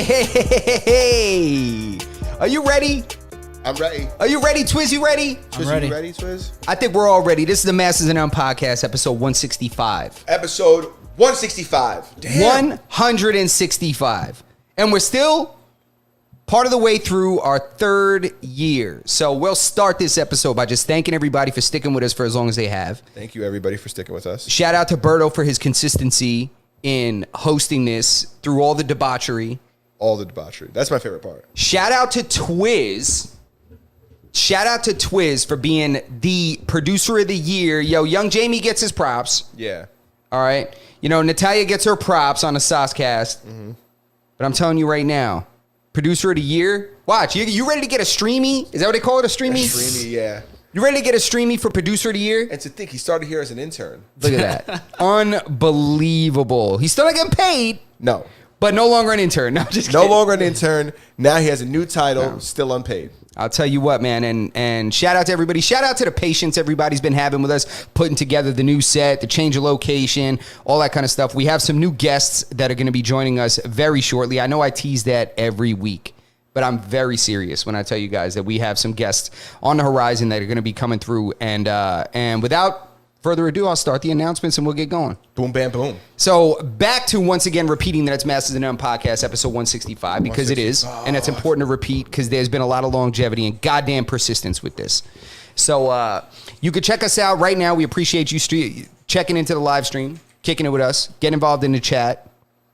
Hey! Are you ready? I'm ready. Are you ready, Twiz? You ready? Twiz, ready. you ready, Twiz? I think we're all ready. This is the Masters and None podcast, episode 165. Episode 165. Damn. 165. And we're still part of the way through our third year. So we'll start this episode by just thanking everybody for sticking with us for as long as they have. Thank you, everybody, for sticking with us. Shout out to Berto for his consistency in hosting this through all the debauchery. All the debauchery. That's my favorite part. Shout out to Twiz. Shout out to Twiz for being the producer of the year. Yo, young Jamie gets his props. Yeah. All right. You know, Natalia gets her props on the Saucecast. Mm-hmm. But I'm telling you right now, producer of the year. Watch, you ready to get a streamy? Is that what they call it, a streamy? A streamy, yeah. You ready to get a streamy for producer of the year? And to think, he started here as an intern. Look at that. Unbelievable. He's still not getting paid. No. But no longer an intern. No, just No kidding. longer an intern. Now he has a new title, still unpaid. I'll tell you what, man, and shout out to everybody. Shout out to the patience everybody's been having with us, putting together the new set, the change of location, all that kind of stuff. We have some new guests that are going to be joining us very shortly. I know I tease that every week, but I'm very serious when I tell you guys that we have some guests on the horizon that are going to be coming through. And without further ado, I'll start the announcements and we'll get going. Boom, bam, boom. So back to once again repeating that it's Masters and None podcast episode 165 because it is, and it's important to repeat because there's been a lot of longevity and goddamn persistence with this. So you could check us out right now. We appreciate you checking into the live stream, kicking it with us, get involved in the chat.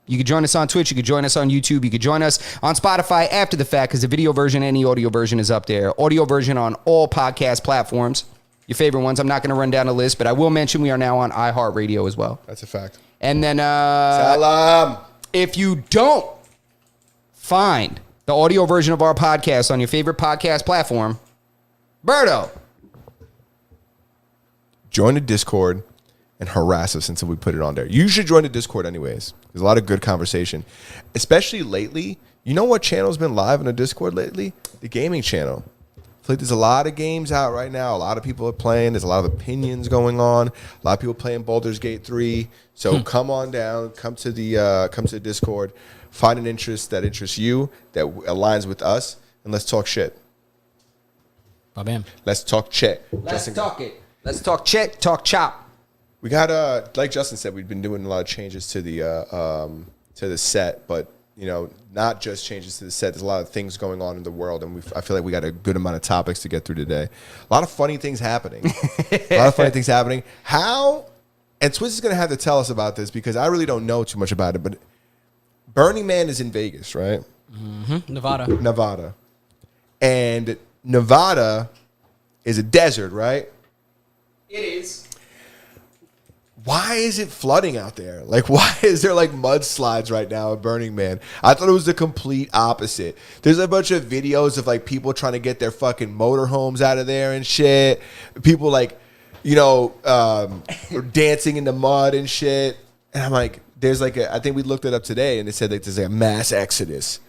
You could join us on Twitch. You could join us on YouTube. You could join us on Spotify after the fact because the video version and the audio version is up there. Audio version on all podcast platforms. Your favorite ones. I'm not going to run down a list, but I will mention we are now on iHeartRadio as well. That's a fact. And then Salam. if you don't find the audio version of our podcast on your favorite podcast platform, Berto. Join the Discord and harass us until we put it on there. You should join the Discord anyways. There's a lot of good conversation, especially lately. You know what channel's been live on the Discord lately? The gaming channel. Like there's a lot of games out right now. A lot of people are playing. There's a lot of opinions going on. A lot of people playing Baldur's Gate 3. So come on down. Come to the Discord. Find an interest that interests you, that aligns with us, and let's talk shit. Bam. Let's talk shit. Let's talk it. Let's talk shit, talk chop. We got like Justin said, we've been doing a lot of changes to the set, but you know, not just changes to the set. There's a lot of things going on in the world, and I feel like we got a good amount of topics to get through today. A lot of funny things happening. How? And Twiz is going to have to tell us about this because I really don't know too much about it, but Burning Man is in Vegas, right? Mm-hmm. Nevada. And Nevada is a desert, right? It is. Why is it flooding out there? Like, why is there like mudslides right now at Burning Man? I thought it was the complete opposite. There's a bunch of videos of like people trying to get their fucking motorhomes out of there and shit. People like, you know, dancing in the mud and shit. And I'm like, there's like I think we looked it up today and it said that there's a mass exodus.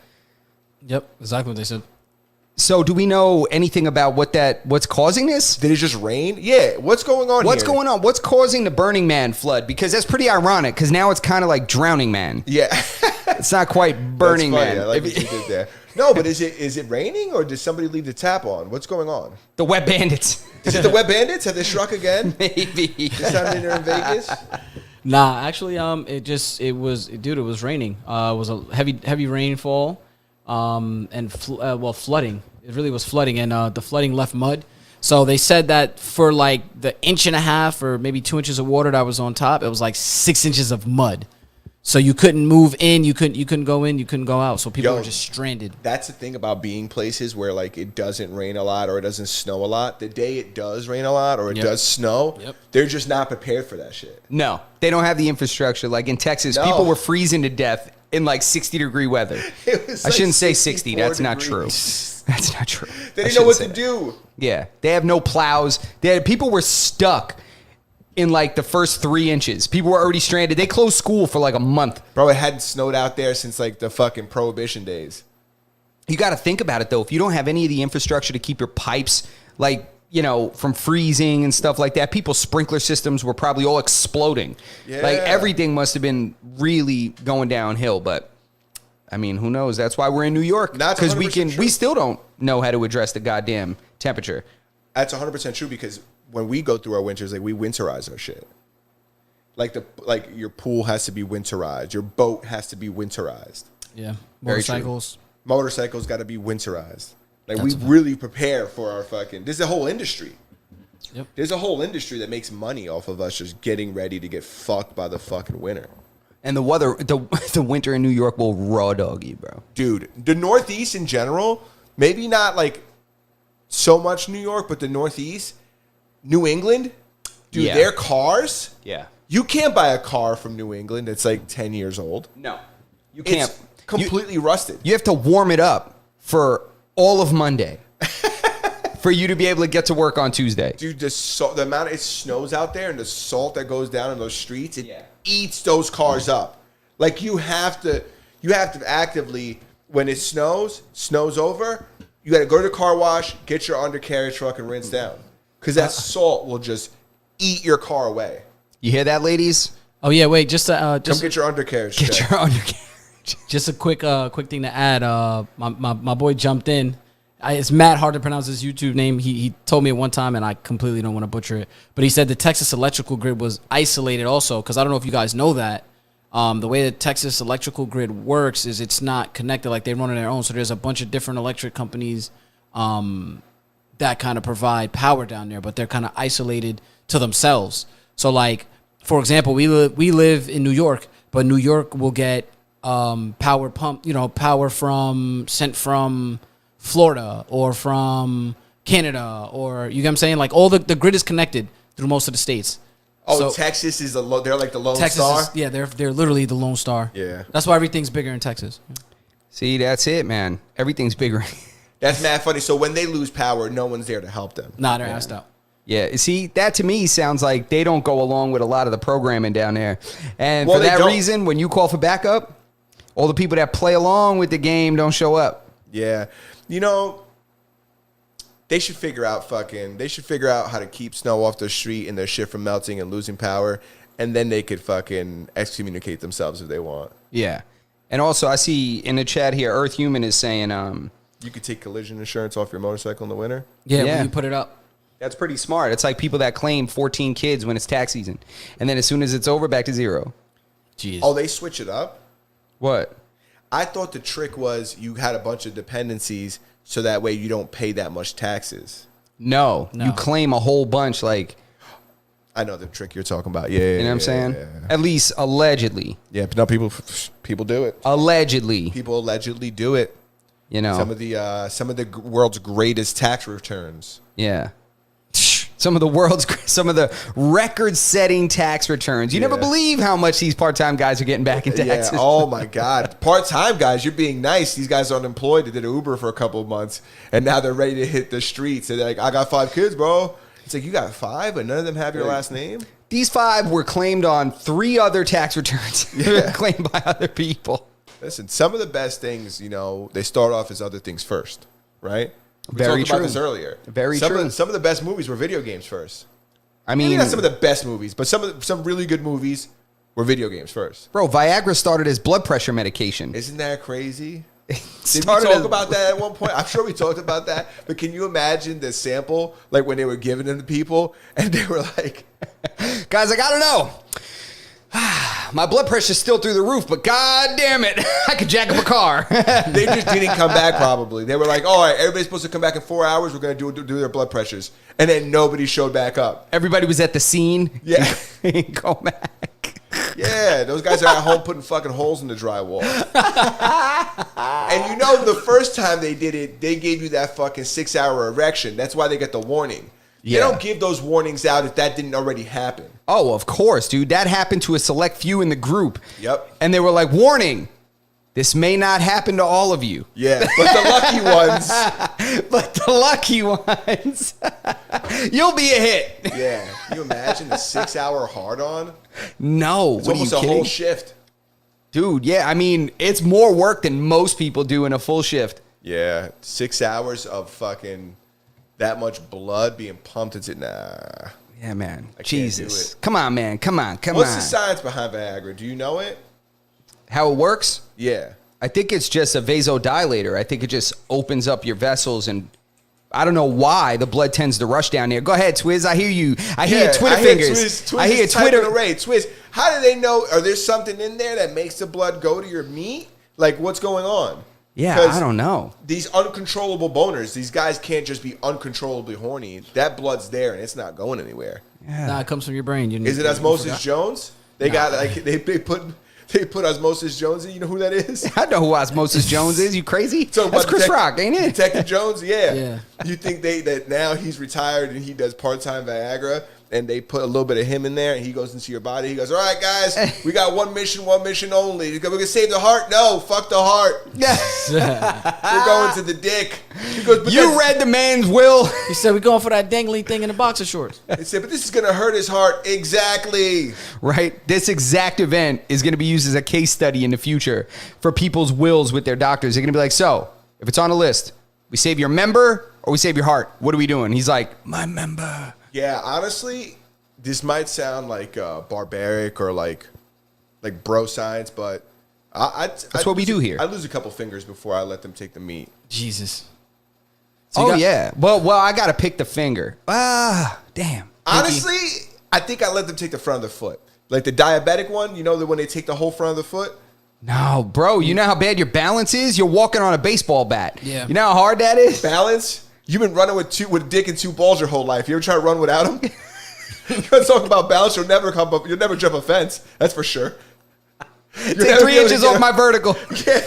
Yep, exactly what they said. So do we know anything about what's causing this? Did it just rain? Yeah. What's going on What's here? going on? What's causing the Burning Man flood? Because that's pretty ironic because now it's kind of like Drowning Man. Yeah. It's not quite Burning That's funny. Man. I like what you did there. No, but is it raining or did somebody leave the tap on? What's going on? The Wet Bandits. Is it the Wet Bandits? Have they struck again? Maybe. This time they're in Vegas? Nah, actually, it was raining. It was a heavy rainfall, and flooding. It really was flooding, and the flooding left mud. So they said that for like the inch and a half or maybe 2 inches of water that was on top, it was like 6 inches of mud. So you couldn't move in, you couldn't go in, you couldn't go out. So people were just stranded. That's the thing about being places where like it doesn't rain a lot or it doesn't snow a lot. The day it does rain a lot or it does snow, they're just not prepared for that shit. No, they don't have the infrastructure. Like in Texas, people were freezing to death in like 60-degree weather. I shouldn't say 60. That's not true. That's not true. They didn't know what to do. Yeah, they have no plows. People were stuck in like the first 3 inches. People were already stranded. They closed school for like a month. Bro, it hadn't snowed out there since like the fucking Prohibition days. You got to think about it though. If you don't have any of the infrastructure to keep your pipes like, you know, from freezing and stuff like that, people's sprinkler systems were probably all exploding. Yeah. Like everything must have been really going downhill. But I mean, who knows? That's why we're in New York, That's because 100% we true. still don't know how to address the goddamn temperature. That's 100% true because when we go through our winters, like we winterize our shit. Like your pool has to be winterized. Your boat has to be winterized. Yeah. Very true. Motorcycles. Motorcycles got to be winterized. Like That's we a fact. really prepare for our fucking. There's a whole industry. Yep. There's a whole industry that makes money off of us just getting ready to get fucked by the fucking winter. And the weather, the winter in New York will raw dog you, bro. Dude, the Northeast in general, maybe not like so much New York, but the Northeast, New England, dude, Yeah. their cars, Yeah. you can't buy a car from New England that's like 10 years old. No, you can't. It's completely rusted. You have to warm it up for all of Monday for you to be able to get to work on Tuesday. Dude, the amount it snows out there and the salt that goes down in those streets, it Yeah. eats those cars up. Like you have to actively, when it snows over, you got to go to the car wash, get your undercarriage truck and rinse down. Because that salt will just eat your car away. You hear that, ladies? Oh yeah, wait, just Come get your undercarriage. Get checked. your undercarriage. Just a quick thing to add. My boy jumped in. It's mad hard to pronounce his YouTube name. He told me at one time, and I completely don't want to butcher it. But he said the Texas electrical grid was isolated also, because I don't know if you guys know that. The way the Texas electrical grid works is it's not connected, like they run on their own. So there's a bunch of different electric companies that kind of provide power down there, but they're kind of isolated to themselves. So like, for example, we live in New York, but New York will get power sent from Florida or from Canada, or you get what I'm saying? Like all the grid is connected through most of the states. Oh, So Texas is they're like the Lone Texas Star. is, yeah, they're literally the Lone Star. Yeah. That's why everything's bigger in Texas. See, that's it, man. Everything's bigger. That's mad funny. So when they lose power, no one's there to help them. Nah, they're assed out. Yeah, see, that to me sounds like they don't go along with a lot of the programming down there. And Well, for they that don't. reason, when you call for backup, all the people that play along with the game don't show up. Yeah. You know, they should figure out how to keep snow off the street and their shit from melting and losing power, and then they could fucking excommunicate themselves if they want. Yeah. And also, I see in the chat here, Earth Human is saying, You could take collision insurance off your motorcycle in the winter. Yeah, Yeah. when you put it up. that's pretty smart. It's like people that claim 14 kids when it's tax season. And then as soon as it's over, back to zero. Jeez. Oh, they switch it up? What? I thought the trick was you had a bunch of dependencies so that way you don't pay that much taxes. No. No. You claim a whole bunch, like, I know the trick you're talking about. Yeah, you know what I'm saying? At least allegedly. Yeah, but no, people do it. Allegedly. People allegedly do it. You know? Some of the world's greatest tax returns. Yeah. Some of the record-setting tax returns. You never Yeah. believe how much these part-time guys are getting back in Yeah. taxes. Oh my God. Part-time guys, you're being nice. These guys are unemployed. They did Uber for a couple of months, and now they're ready to hit the streets. And they're like, I got 5 kids, bro. It's like, you got 5, but none of them have your last name. These 5 were claimed on 3 other tax returns. Yeah. Claimed by other people. Listen, some of the best things, they start off as other things first, right? We Very talked about true. this earlier. Very some true. Some of the best movies were video games first. I Maybe mean, not some of the best movies, but some really good movies were video games first. bro, Viagra started as blood pressure medication. Isn't that crazy? Did we Started talk as- about that at one point? I'm sure we talked about that. But can you imagine the sample, like when they were giving them to people, and they were like, Guys, like, I don't know. My blood pressure's still through the roof, but god damn it, I could jack up a car. they just didn't come back probably. They were like, all right, everybody's supposed to come back in 4 hours. We're going to do their blood pressures. And then nobody showed back up. Everybody was at the scene. Yeah. Go back. Yeah, those guys are at home putting fucking holes in the drywall. And the first time they did it, they gave you that fucking 6-hour erection. That's why they get the warning. Yeah. They don't give those warnings out if that didn't already happen. Oh, of course, dude. That happened to a select few in the group. Yep. And they were like, warning, this may not happen to all of you. Yeah, but the lucky ones, But the lucky ones, you'll be a hit. yeah. Can you imagine the 6-hour hard-on? No. It's what are you almost a kidding? whole shift. Dude, yeah. I mean, it's more work than most people do in a full shift. Yeah, 6 hours of fucking that much blood being pumped into nah. Yeah, man. can't Jesus. do it. Come on, man. Come on. What's the science behind Viagra? Do you know it? How it works? Yeah. I think it's just a vasodilator. I think it just opens up your vessels, and I don't know why the blood tends to rush down there. Go ahead, Twiz. I hear you. I hear your Twitter fingers. Twiz I hear is typing Twitter. away. Twiz, how do they know? Are there something in there that makes the blood go to your meat? Like, what's going on? Yeah, 'Cause I don't know. These uncontrollable boners, these guys can't just be uncontrollably horny. That blood's there and it's not going anywhere. Yeah. Nah, it comes from your brain. Is it Osmosis Jones? They got like they put Osmosis Jones in. You know who that is? I know who Osmosis Jones is. You crazy? So That's Chris Rock, ain't it? Detective Jones, yeah. Yeah. You think that now he's retired and he does part-time Viagra, and they put a little bit of him in there, and he goes into your body. He goes, "All right, guys, we got one mission only. We're gonna save the heart. No, fuck the heart. We're going to the dick." He goes, "But You read the man's will. He said we're going for that dangly thing in the boxer shorts. He said, "But this is gonna hurt his heart." Exactly. Right? This exact event is going to be used as a case study in the future for people's wills with their doctors. They're going to be like, so, if it's on a list, we save your member or we save your heart. What are we doing? He's like, my member. Yeah, honestly, this might sound like barbaric or like bro science, but That's what we do here. I lose a couple fingers before I let them take the meat. Jesus. So you Oh, got- yeah. Well, I got to pick the finger. Ah, damn. Honestly, I think I let them take the front of the foot. Like the diabetic one, you know, that when they take the whole front of the foot? No, bro, you know how bad your balance is? You're walking on a baseball bat. Yeah. You know how hard that is? Balance? You've been running with a dick and two balls your whole life. You ever try to run without them? You're gonna talk about balance, you'll never jump a fence. That's for sure. Take 3 inches off my vertical. Yeah.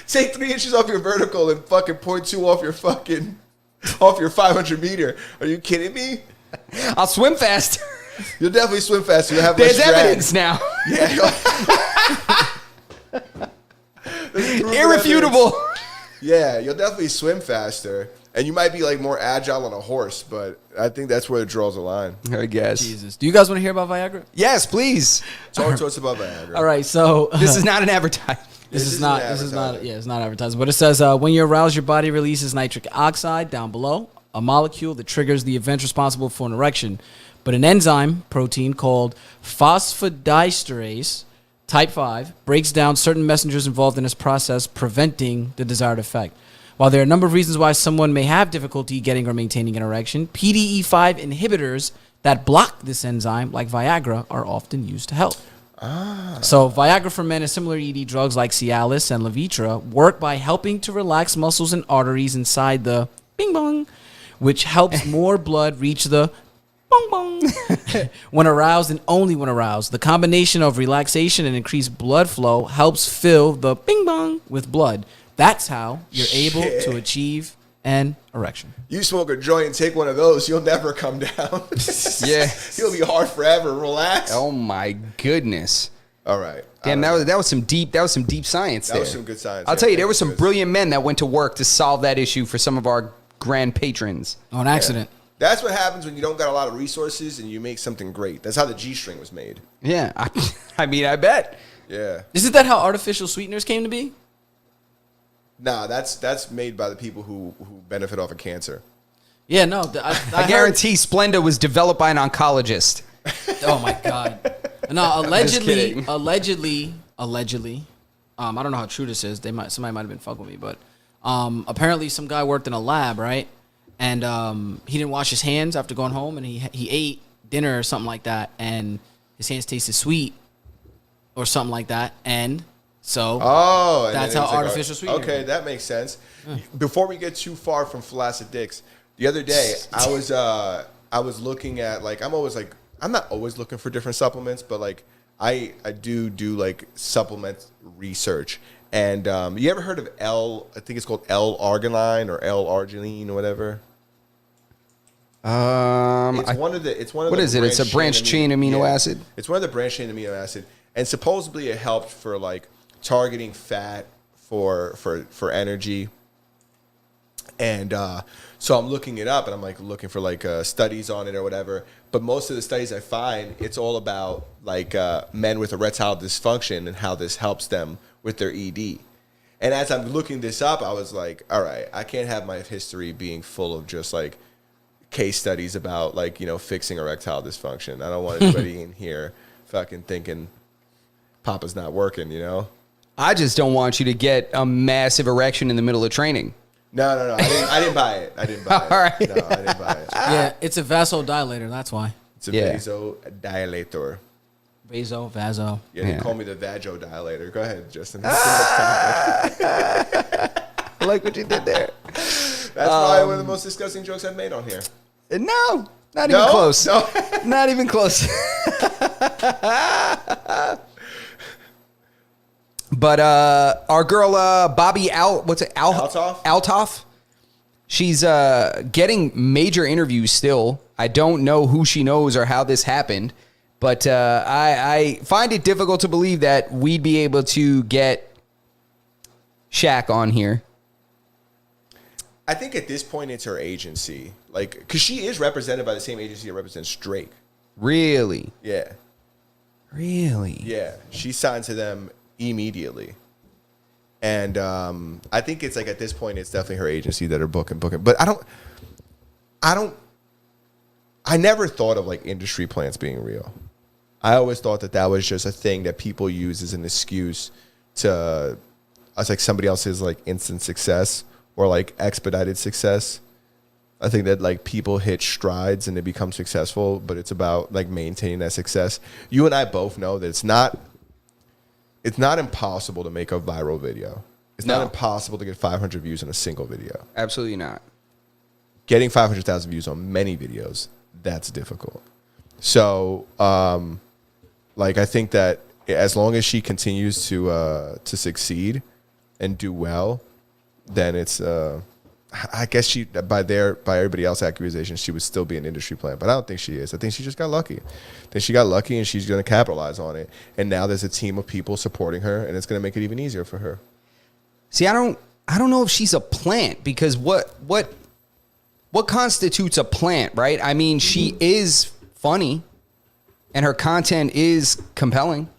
Take 3 inches off your vertical and fucking 0.2 off your 500 meter. Are you kidding me? I'll swim faster. You'll definitely swim faster. You'll have There's less drag. evidence now. Proven Irrefutable. evidence. Yeah, you'll definitely swim faster. And you might be like more agile on a horse, but I think that's where it draws the line. I guess. Jesus. Do you guys want to hear about Viagra? Yes, please. Talk to us about Viagra. All right, so This is not an advertisement. This This is not. isn't This is not. advertising. Yeah, it's not advertising. But it says when you arouse, your body releases nitric oxide down below, a molecule that triggers the event responsible for an erection. But an enzyme protein called phosphodiesterase type 5 breaks down certain messengers involved in this process, preventing the desired effect. While there are a number of reasons why someone may have difficulty getting or maintaining an erection, PDE5 inhibitors that block this enzyme, like Viagra, are often used to help. So Viagra for men and similar ED drugs like Cialis and Levitra work by helping to relax muscles and arteries inside the bing bong, which helps more blood reach the bong bong when aroused and only when aroused. The combination of relaxation and increased blood flow helps fill the bing bong with blood. That's how you're able to achieve an erection. You smoke a joint and take one of those, you'll never come down. Yeah. You'll be hard forever. Relax. Oh my goodness. All right. Damn, that was some deep science That there. was some good science. I'll Yeah, tell you, thank there were you, some Chris. brilliant men that went to work to solve that issue for some of our grand patrons. On accident. That's what happens when you don't got a lot of resources and you make something great. That's how the G-string was made. Yeah, I mean, I bet. Yeah. Isn't that how artificial sweeteners came to be? Nah, that's made by the people who benefit off of cancer. Yeah, no. I I guarantee Splenda was developed by an oncologist. Oh my god. No, kidding. allegedly. I don't know how true this is. Somebody might have been fucking with me, but apparently some guy worked in a lab, right? And he didn't wash his hands after going home, and he ate dinner or something like that, and his hands tasted sweet or something like that, and so Oh, and That's then how it's like, artificial sweetener Okay, is. that makes sense. Before we get too far from flaccid dicks, the other day I was looking at I'm not always looking for different supplements, but like I do like supplement research. And you ever heard of I think it's called L-arginine or L-arginine or whatever? It's one of the what is it? It's a branched chain amino acid? It's one of the branched chain amino acid, and supposedly it helped for like targeting fat for energy. And so I'm looking it up, and I'm like looking for like studies on it or whatever. But most of the studies I find, it's all about like men with erectile dysfunction and how this helps them with their ED. And as I'm looking this up, I was like, all right, I can't have my history being full of just like case studies about like, fixing erectile dysfunction. I don't want anybody in here fucking thinking Papa's not working, I just don't want you to get a massive erection in the middle of training. No. I didn't buy it. I didn't buy it. All right. No, I didn't buy it. Yeah, it's a vasodilator. That's why. It's a Yeah. vasodilator. Vaso. Yeah, they Yeah. call me the vagodilator. Go ahead, Justin. I like what you did there. That's probably one of the most disgusting jokes I've made on here. No, not No? even close. No. Not even close. But our girl Bobby Altoff? Altoff. She's getting major interviews still. I don't know who she knows or how this happened, but I find it difficult to believe that we'd be able to get Shaq on here. I think at this point it's her agency. Like, because she is represented by the same agency that represents Drake. Really? Yeah. Really? Yeah. She signed to them immediately. And I think it's like at this point, it's definitely her agency that are booking. But I never thought of like industry plants being real. I always thought that was just a thing that people use as an excuse to, as like somebody else's like instant success or like expedited success. I think that like people hit strides and they become successful, but it's about like maintaining that success. You and I both know that it's not impossible to make a viral video. It's not No. impossible to get 500 views on a single video. Absolutely not. Getting 500,000 views on many videos, that's difficult. So, like, I think that as long as she continues to succeed and do well, then it's, I guess she, by everybody else's accusation, she would still be an industry plant. But I don't think she is. I think she just got lucky. I think she got lucky and she's going to capitalize on it. And now there's a team of people supporting her, and it's going to make it even easier for her. See, I don't know if she's a plant, because what constitutes a plant, right? I mean, she is funny and her content is compelling.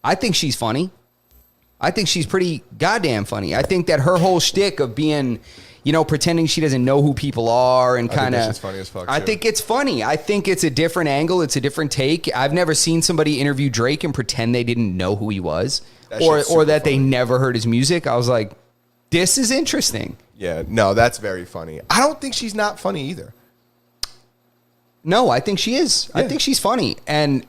I think she's funny. I think she's pretty goddamn funny. I think that her whole shtick of being, pretending she doesn't know who people are and kind that's of, just funny as fuck, I too. think it's funny. I think it's a different angle. It's a different take. I've never seen somebody interview Drake and pretend they didn't know who he was, That or shit's super that they funny. never heard his music. I was like, this is interesting. Yeah, no, that's very funny. I don't think she's not funny either. No, I think she is. I Yeah. think she's funny. And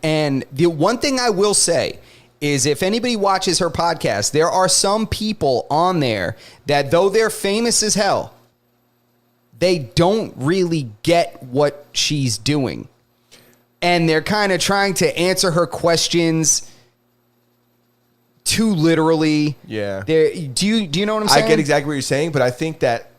the one thing I will say is, if anybody watches her podcast, there are some people on there that, though they're famous as hell, they don't really get what she's doing. And they're kind of trying to answer her questions too literally. Yeah. Do you know what I'm saying? I get exactly what you're saying, but I think that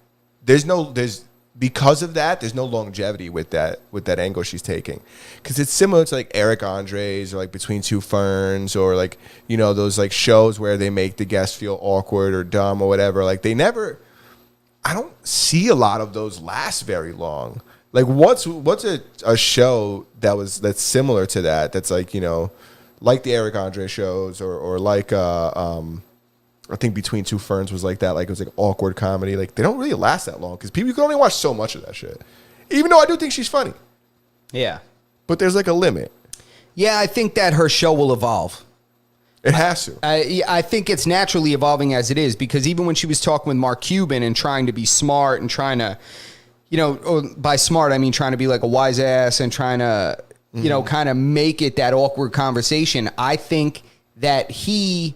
because of that, there's no longevity with that angle she's taking, because it's similar to like Eric Andre's or like Between Two Ferns or like those like shows where they make the guests feel awkward or dumb or whatever. Like I don't see a lot of those last very long. Like what's a show that's similar to that, that's like like the Eric Andre shows or like I think Between Two Ferns was like that. Like it was like awkward comedy. Like they don't really last that long because you can only watch so much of that shit. Even though I do think she's funny, Yeah. but there's like a limit. Yeah, I think that her show will evolve. It has to. I think it's naturally evolving as it is, because even when she was talking with Mark Cuban and trying to be smart and trying to, by smart, I mean trying to be like a wise ass and trying to, kind of make it that awkward conversation, I think that he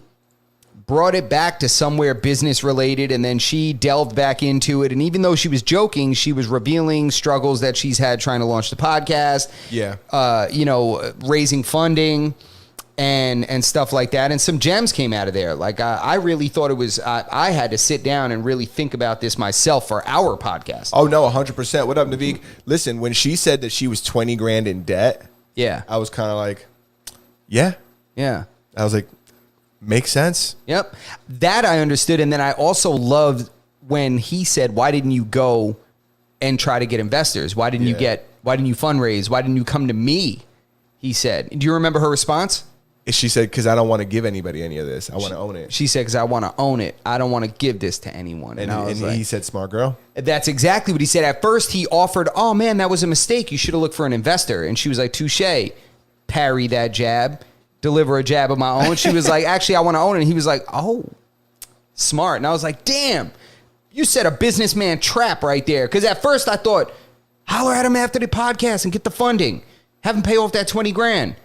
brought it back to somewhere business related, and then she delved back into it. And even though she was joking, she was revealing struggles that she's had trying to launch the podcast. Yeah. Raising funding and stuff like that. And some gems came out of there. Like I really thought it was, I had to sit down and really think about this myself for our podcast. Oh no, 100%. What up, Naveek? Listen, when she said that she was 20 grand in debt, Yeah. I was kind of like, yeah. Yeah. I was like, makes sense. Yep. That I understood. And then I also loved when he said, why didn't you go and try to get investors? Why didn't you fundraise? Why didn't you come to me? He said. Do you remember her response? She said, because I don't want to give anybody any of this. I want to own it. She said, because I want to own it. I don't want to give this to anyone. And, I was he said, smart girl. That's exactly what he said. At first, he offered, oh, man, that was a mistake. You should have looked for an investor. And she was like, touche, parry that jab. deliver a jab of my own. She was like, actually, I want to own it. And he was like, oh, smart. And I was like, damn, you set a businessman trap right there. Because at first I thought, holler at him after the podcast and get the funding. Have him pay off that 20 grand.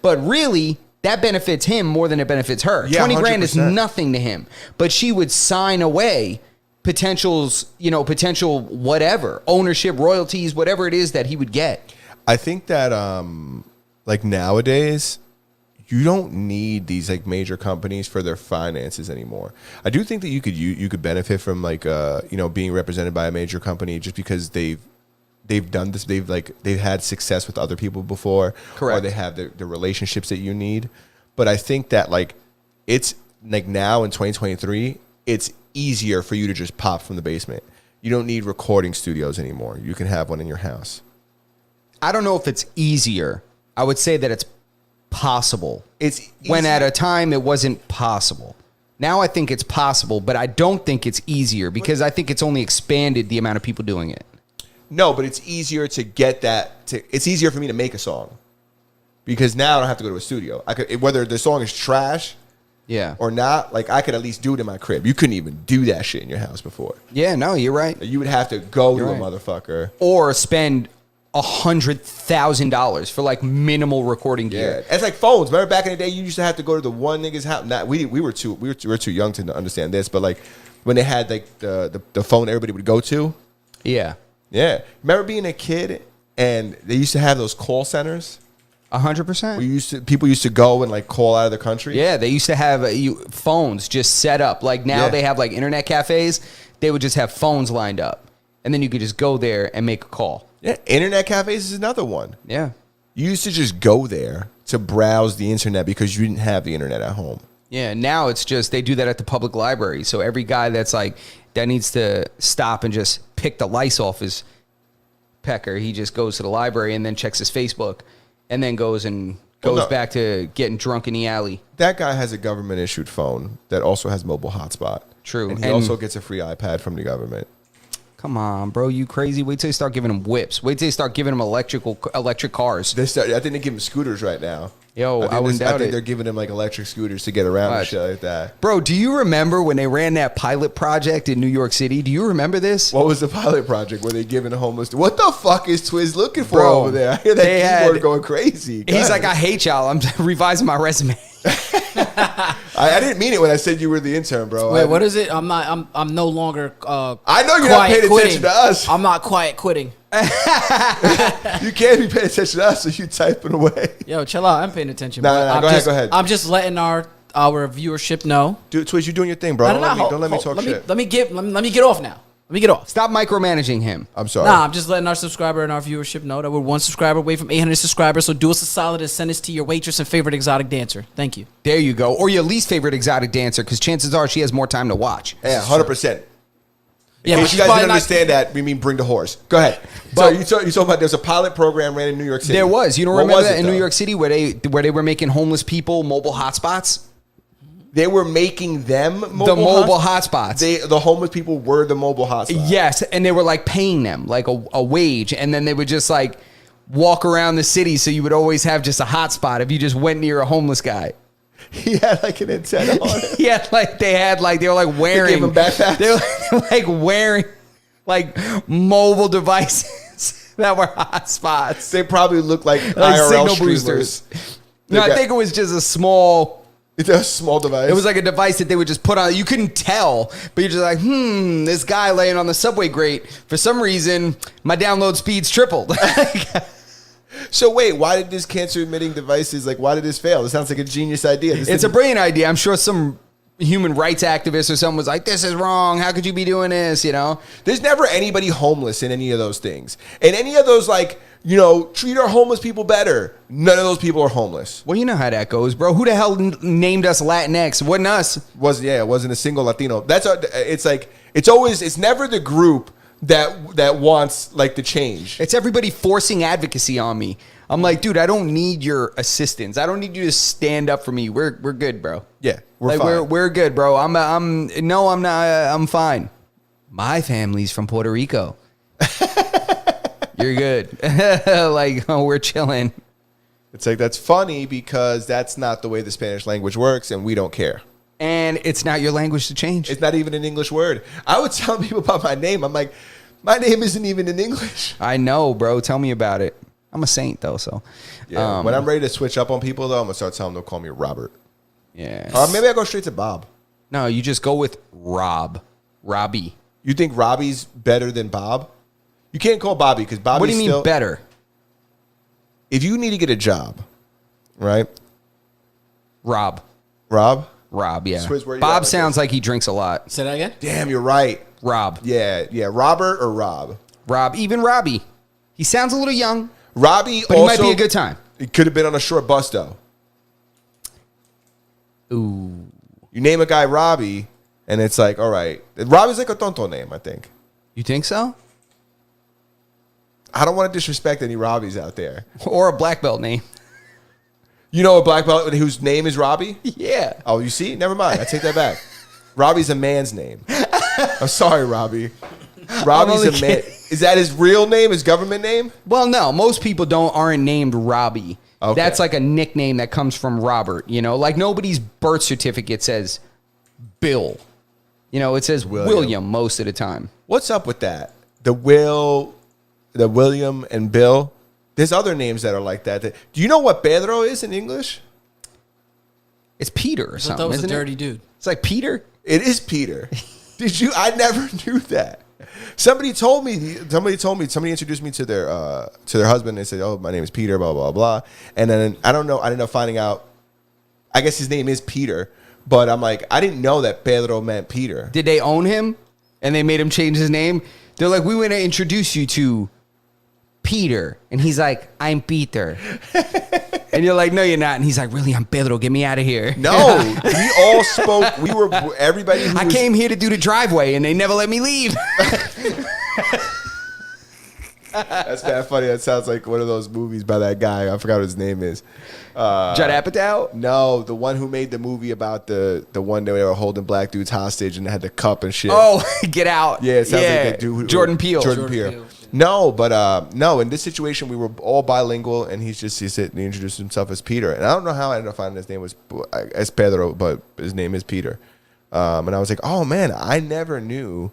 But really, that benefits him more than it benefits her. Yeah, 20 grand is 100%. nothing to him. But she would sign away potential whatever, ownership, royalties, whatever it is that he would get. I think that like nowadays, you don't need these like major companies for their finances anymore. I do think that you could benefit from like being represented by a major company just because they've done this. They've had success with other people before. Correct. Or they have the relationships that you need. But I think that like it's like now in 2023, it's easier for you to just pop from the basement. You don't need recording studios anymore. You can have one in your house. I don't know if it's easier. I would say that it's possible. It's when easier. at a time it wasn't possible. Now I think it's possible, but I don't think it's easier because I think it's only expanded the amount of people doing it. No, but it's easier to get that. It's easier for me to make a song because now I don't have to go to a studio. I could, whether the song is trash Yeah. or not, like I could at least do it in my crib. You couldn't even do that shit in your house before. Yeah, no, you're right. You would have to go You're to right. a motherfucker. Or spend $100,000 for like minimal recording Yeah, gear. it's like phones. Remember back in the day, you used to have to go to the one nigga's house. Not we were too young to understand this, but like when they had like the phone everybody would go to. Yeah. Yeah, remember being a kid and they used to have those call centers. 100%. People used to go and like call out of the country. Yeah, they used to have phones just set up. Like now Yeah. they have like internet cafes. They would just have phones lined up. And then you could just go there and make a call. Yeah, internet cafes is another one. Yeah. You used to just go there to browse the internet because you didn't have the internet at home. Yeah, now it's just they do that at the public library. So every guy that's like that needs to stop and just pick the lice off his pecker, he just goes to the library and then checks his Facebook and then goes no. back to getting drunk in the alley. That guy has a government issued phone that also has mobile hotspot. True. And he And- also gets a free iPad from the government. Come on, bro, you crazy? Wait till you start giving him whips. Wait till you start giving him electric cars. I think they give him scooters right now. Yo, I think wouldn't doubt think it. they're giving him like electric scooters to get around and Watch. shit like that. Bro, do you remember when they ran that pilot project in New York City? Do you remember this? What was the pilot project where they giving the homeless? What the fuck is Twiz looking for Bro, over there? I hear that they keyboard had- going crazy. Go He's ahead. like, I hate y'all. I'm revising my resume. I didn't mean it when I said you were the intern, bro. Wait, what is it? I'm not. I'm no longer. I know you're not quiet paying quitting. attention to us. I'm not quiet quitting. You can't be paying attention to us, so you typing away. Yo, chill out. I'm paying attention. Nah, but nah, I'm go ahead, just, go ahead. I'm just letting our viewership know. Dude, Twiz, you doing your thing, bro. Don't let me talk shit. Let me get off now. Let me get off. Stop micromanaging him. I'm sorry. Nah, I'm just letting our subscriber and our viewership know that we're one subscriber away from 800 subscribers. So do us a solid and send us to your waitress and favorite exotic dancer. Thank you. There you go. Or your least favorite exotic dancer, because chances are she has more time to watch. Yeah, 100%. Yeah, In but case she's you guys probably didn't not- understand that, we mean bring the horse. Go ahead. But- So you talking about there's a pilot program ran in New York City. There was. You don't What remember was that it, in New though? York City where they were making homeless people mobile hotspots? They were making them The mobile hotspots. The homeless people were the mobile hotspots. Yes, and they were like paying them like a wage, and then they would just like walk around the city, so you would always have just a hotspot if you just went near a homeless guy. He had like an antenna on it. Yeah, like they were like wearing him backpacks? They were like wearing like mobile devices that were hotspots. They probably look like Like IRL signal streamers. boosters. No, I think it was just a small. It's a small device. It was like a device that they would just put on. You couldn't tell, but you're just like, this guy laying on the subway grate. For some reason, my download speeds tripled. So wait, why did this cancer emitting devices why did this fail? This sounds like a genius idea. It's a brilliant idea. I'm sure some human rights activist or someone was like, this is wrong. How could you be doing this? You know? There's never anybody homeless in any of those things. And any of those treat our homeless people better. None of those people are homeless. Well, you know how that goes, bro. Who the hell named us Latinx? It wasn't us. It wasn't a single Latino. It's never the group that wants the change. It's everybody forcing advocacy on me. I'm like, dude, I don't need your assistance. I don't need you to stand up for me. We're good, bro. Yeah, we're fine. We're good, bro. I'm not. I'm fine. My family's from Puerto Rico. You're good. We're chilling. It's like, that's funny because that's not the way the Spanish language works, and we don't care. And it's not your language to change. It's not even an English word. I would tell people about my name. I'm like, my name isn't even in English. I know, bro. Tell me about it. I'm a saint, though, so. Yeah. When I'm ready to switch up on people, though, I'm going to start telling them to call me Robert. Yeah. Or maybe I go straight to Bob. No, you just go with Rob. Robbie. You think Robbie's better than Bob? You can't call Bobby because Bobby's What do you mean still, better? If you need to get a job, right? Rob, yeah. Swizz, where you at Bob with sounds like he drinks a lot. Say that again. Damn, you're right. Rob. Yeah. Robert or Rob? Rob. Even Robbie. He sounds a little young, Robbie but also, he might be a good time. He could have been on a short bus, though. Ooh. You name a guy Robbie, and it's like, all right. Robbie's like a tonto name, I think. You think so? I don't want to disrespect any Robbies out there. Or a black belt name. You know a black belt whose name is Robbie? Yeah. Oh, you see? Never mind. I take that back. Robbie's a man's name. I'm sorry, Robbie. Robbie's only a man. Is that his real name, his government name? Well, no, most people aren't named Robbie. Okay. That's like a nickname that comes from Robert, you know? Like nobody's birth certificate says Bill. You know, it says William most of the time. What's up with that? The William and Bill. There's other names that are like that. Do you know what Pedro is in English? It's Peter or I thought something, that was a isn't dirty it? dude. It's like Peter? It is Peter. Did you? I never knew that. Somebody told me. Somebody introduced me to their husband. They said, "Oh, my name is Peter." Blah blah blah. And then I don't know. I ended up finding out. I guess his name is Peter, but I'm like, I didn't know that Pedro meant Peter. Did they own him and they made him change his name? They're like, we want to introduce you to Peter. And he's like, I'm Peter. And you're like, no, you're not. And he's like, really, I'm Pedro. Get me out of here. No, we all spoke. We were everybody. Who I was, came here to do the driveway and they never let me leave. That's bad funny. That sounds like one of those movies by that guy. I forgot what his name is. Judd Apatow? No, the one who made the movie about the one day they were holding black dudes hostage and they had the cup and shit. Oh, Get Out. Yeah, it sounds like that dude. Jordan Peele. Jordan Peele. No, but no. In this situation, we were all bilingual, and he introduced himself as Peter, and I don't know how I ended up finding his name was as Pedro, but his name is Peter. And I was like, oh man, I never knew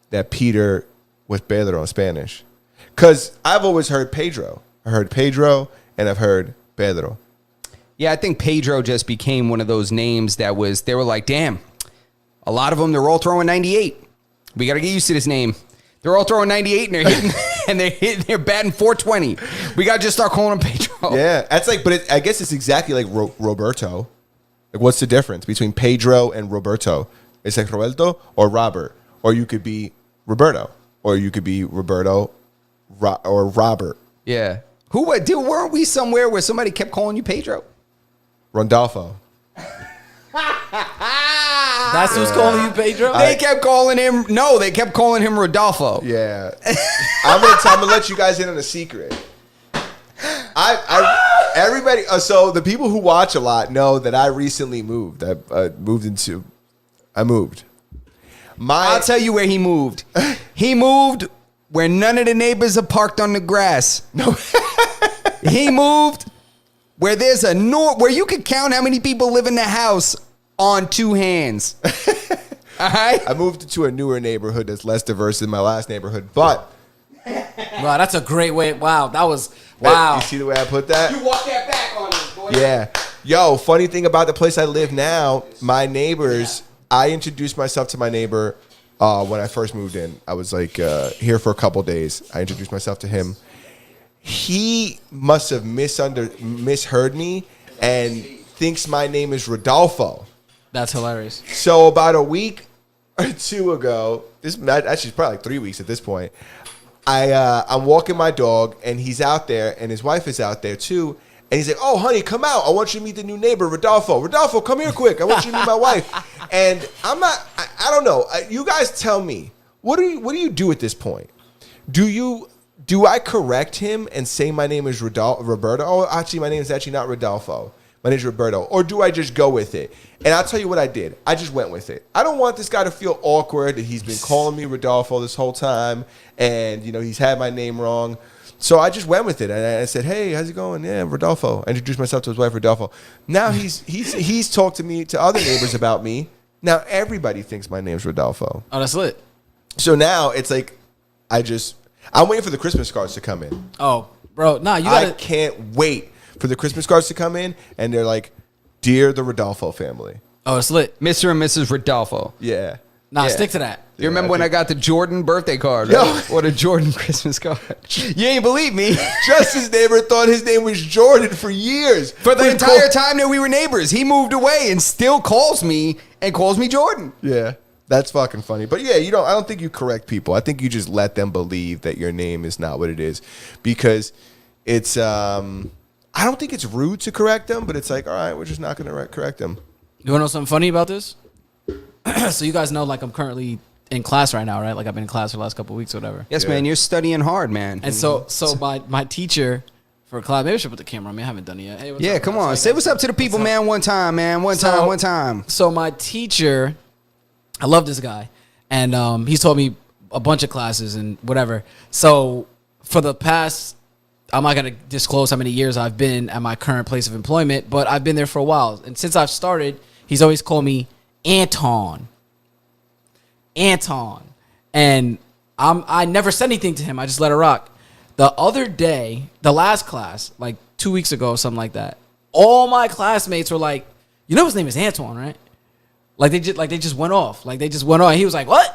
that Peter was Pedro in Spanish, because I've always heard Pedro. I heard Pedro, and I've heard Pedro. Yeah, I think Pedro just became one of those names that they were like, damn, a lot of them, they're all throwing 98. We got to get used to this name. They're all throwing 98 and they're hitting, they're batting 420. We got to just start calling him Pedro. Yeah, that's like, but I guess it's exactly like Roberto. Like, what's the difference between Pedro and Roberto? It's like Roberto or Robert, or you could be Roberto, or you could be Roberto or Robert. Yeah. Weren't we somewhere where somebody kept calling you Pedro? Rondolfo. That's who's calling you Pedro? They kept calling him Rodolfo. Yeah, I'm gonna let you guys in on a secret. Everybody. So the people who watch a lot know that I recently moved. I moved. I'll tell you where he moved. He moved where none of the neighbors are parked on the grass. No. He moved where there's where you can count how many people live in the house on two hands. All right? I moved to a newer neighborhood that's less diverse than my last neighborhood, but Wow, that's a great way. Wow, that was wow. You see the way I put that? You walk that back on us, boy. Yeah. Yo, funny thing about the place I live now, my neighbors, I introduced myself to my neighbor when I first moved in. I was like here for a couple days. I introduced myself to him. He must have misheard me and thinks my name is Rodolfo. That's hilarious. So about a week or two ago, this actually it's probably like 3 weeks at this point. I'm walking my dog and he's out there and his wife is out there too. And he's like, "Oh, honey, come out. I want you to meet the new neighbor, Rodolfo. Rodolfo, come here quick. I want you to meet my wife." And I'm not. I don't know. You guys tell me. What do you do at this point? Do I correct him and say my name is Roberto? Oh, actually, my name is actually not Rodolfo. My name is Roberto. Or do I just go with it? And I'll tell you what I did. I just went with it. I don't want this guy to feel awkward that he's been calling me Rodolfo this whole time, and he's had my name wrong. So I just went with it, and I said, "Hey, how's it going?" Yeah, Rodolfo. I introduced myself to his wife, Rodolfo. Now he's talked to other neighbors about me. Now everybody thinks my name's Rodolfo. Oh, that's lit. So now it's like I'm waiting for the Christmas cards to come in. Oh, bro, nah, you I gotta. can't wait for the Christmas cards to come in, and they're like, "Dear the Rodolfo family." Oh, it's lit. Mr. and Mrs. Rodolfo. Yeah. Nah, Yeah. stick to that. You remember when I got the Jordan birthday card? Yo. Right? Or the Jordan Christmas card? You ain't believe me. Justin's neighbor thought his name was Jordan for years. For the We entire called- time that we were neighbors, he moved away and still calls me and calls me Jordan. Yeah. That's fucking funny. But yeah, I don't think you correct people. I think you just let them believe that your name is not what it is. Because it's I don't think it's rude to correct them, but it's like, all right, we're just not gonna correct them. You wanna know something funny about this? So you guys know, like, I'm currently in class right now, right? Like, I've been in class for the last couple of weeks or whatever. Yes, Yeah. man, you're studying hard, man. And so my teacher for class, maybe I should put the camera on me. I haven't done it yet. Hey, what's Yeah, up, come guys? on. Hey, Say guys. what's up to the people, What's up? man, one time, man. One time. So my teacher, I love this guy, and he's taught me a bunch of classes and whatever. So for the past, I'm not gonna disclose how many years I've been at my current place of employment, but I've been there for a while. And since I've started, he's always called me Anton. And I never said anything to him. I just let it rock. The other day, the last class, like 2 weeks ago or something like that, all my classmates were like, "You know his name is Antoine, right?" Like they just went off. Like they just went on. He was like, "What?"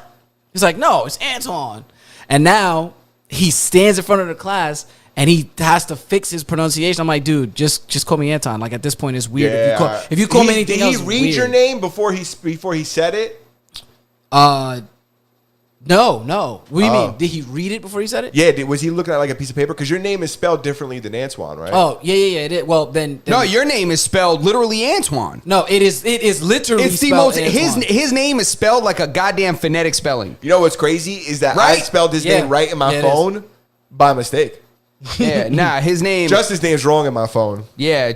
He's like, "No, it's Antoine." And now he stands in front of the class and he has to fix his pronunciation. I'm like, dude, just call me Anton. Like at this point, it's weird. If you call me anything else, did he read it's your weird. name before he said it? No. What do you Oh. mean? Did he read it before he said it? Yeah, was he looking at like a piece of paper? Because your name is spelled differently than Antoine, right? Oh, yeah. It is. Well, then No, your name is spelled literally Antoine. no. It is literally. It's the spelled most. Antoine. His name is spelled like a goddamn phonetic spelling. You know what's crazy is that I Right? spelled his Yeah. name right in my Yeah, it is. phone by mistake. Yeah, nah, his name. Justin's name's wrong in my phone. Yeah,